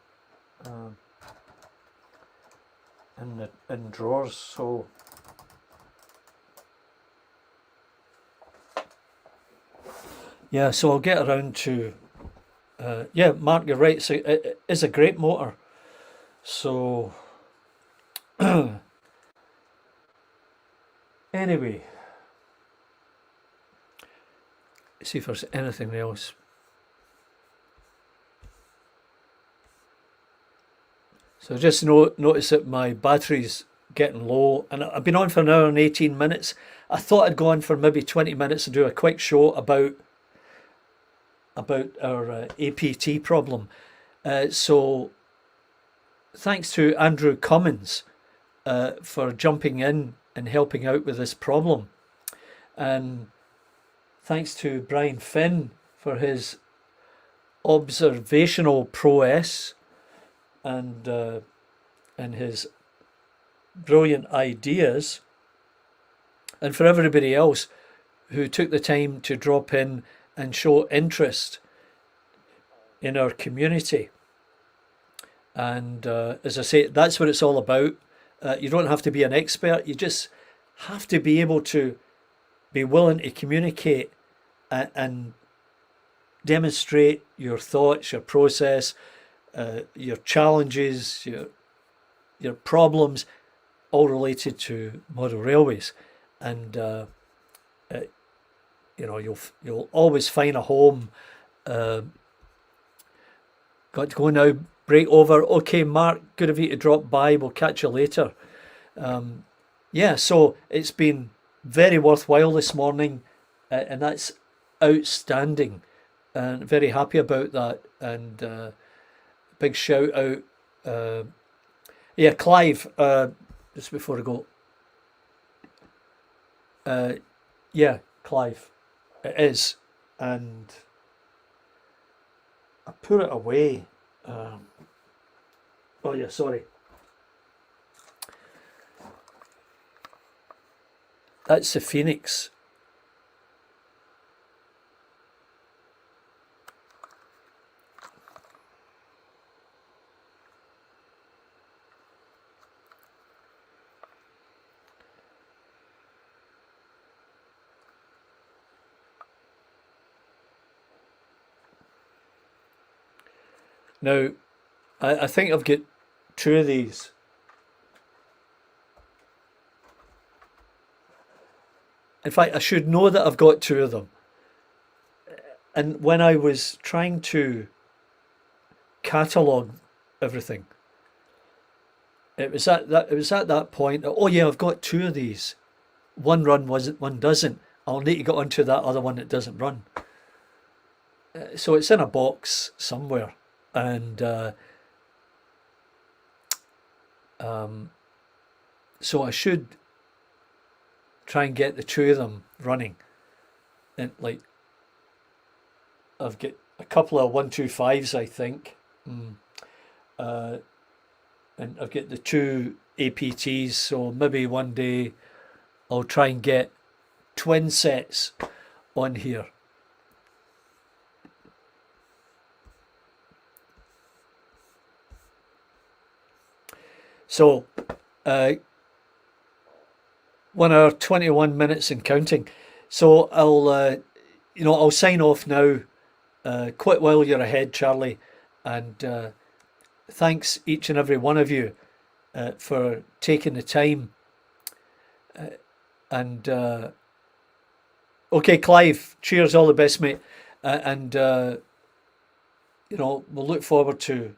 Speaker 1: in drawers. So yeah, so I'll get around to yeah, Mark, you're right. So it is a great motor. So anyway. See if there's anything else. So just notice that my battery's getting low, and I've been on for an hour and 18 minutes. I thought I'd go on for maybe 20 minutes and do a quick show about our APT problem. So thanks to Andrew Cummins for jumping in and helping out with this problem, and thanks to Brian Finn for his observational prowess and his brilliant ideas, and for everybody else who took the time to drop in and show interest in our community. And as I say, that's what it's all about. You don't have to be an expert. You just have to be able to be willing to communicate and demonstrate your thoughts, your process, your challenges, your problems, all related to model railways. And you know, you'll always find a home. Got to go now. Break over. Okay, Mark, good of you to drop by. We'll catch you later. Yeah, so it's been very worthwhile this morning, and that's outstanding, and very happy about that. And big shout out, yeah, Clive. Just before I go, yeah, Clive, it is, and I put it away. Oh yeah, sorry. That's the Phoenix. Now, I think I've got 2 of these. In fact, I should know that I've got 2 of them. And when I was trying to catalogue everything, it was at that point. Oh yeah, I've got two of these. One one doesn't. I'll need to get onto that other one that doesn't run. So it's in a box somewhere, and so I should try and get the two of them running. And like, I've got a couple of 125s, I think, and I've got the two APTs. So maybe one day I'll try and get twin sets on here. So 1 hour 21 minutes and counting. So I'll sign off now. Quit while you're ahead, Charlie, and thanks each and every one of you for taking the time. And okay, Clive, cheers, all the best, mate. And we'll look forward to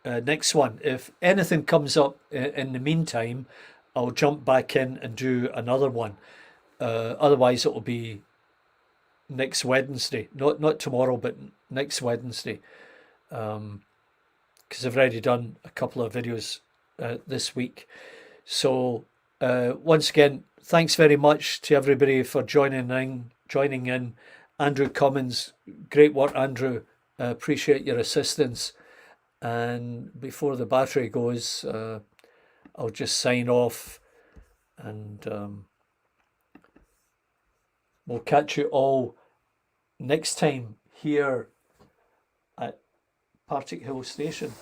Speaker 1: next one. If anything comes up in the meantime, I'll jump back in and do another one. Otherwise, it'll be next Wednesday, not tomorrow, but next Wednesday, because I've already done a couple of videos this week. So once again, thanks very much to everybody for joining in. Andrew Cummins, great work, Andrew. Appreciate your assistance. And before the battery goes, I'll just sign off, and we'll catch you all next time here at Partickhill Station.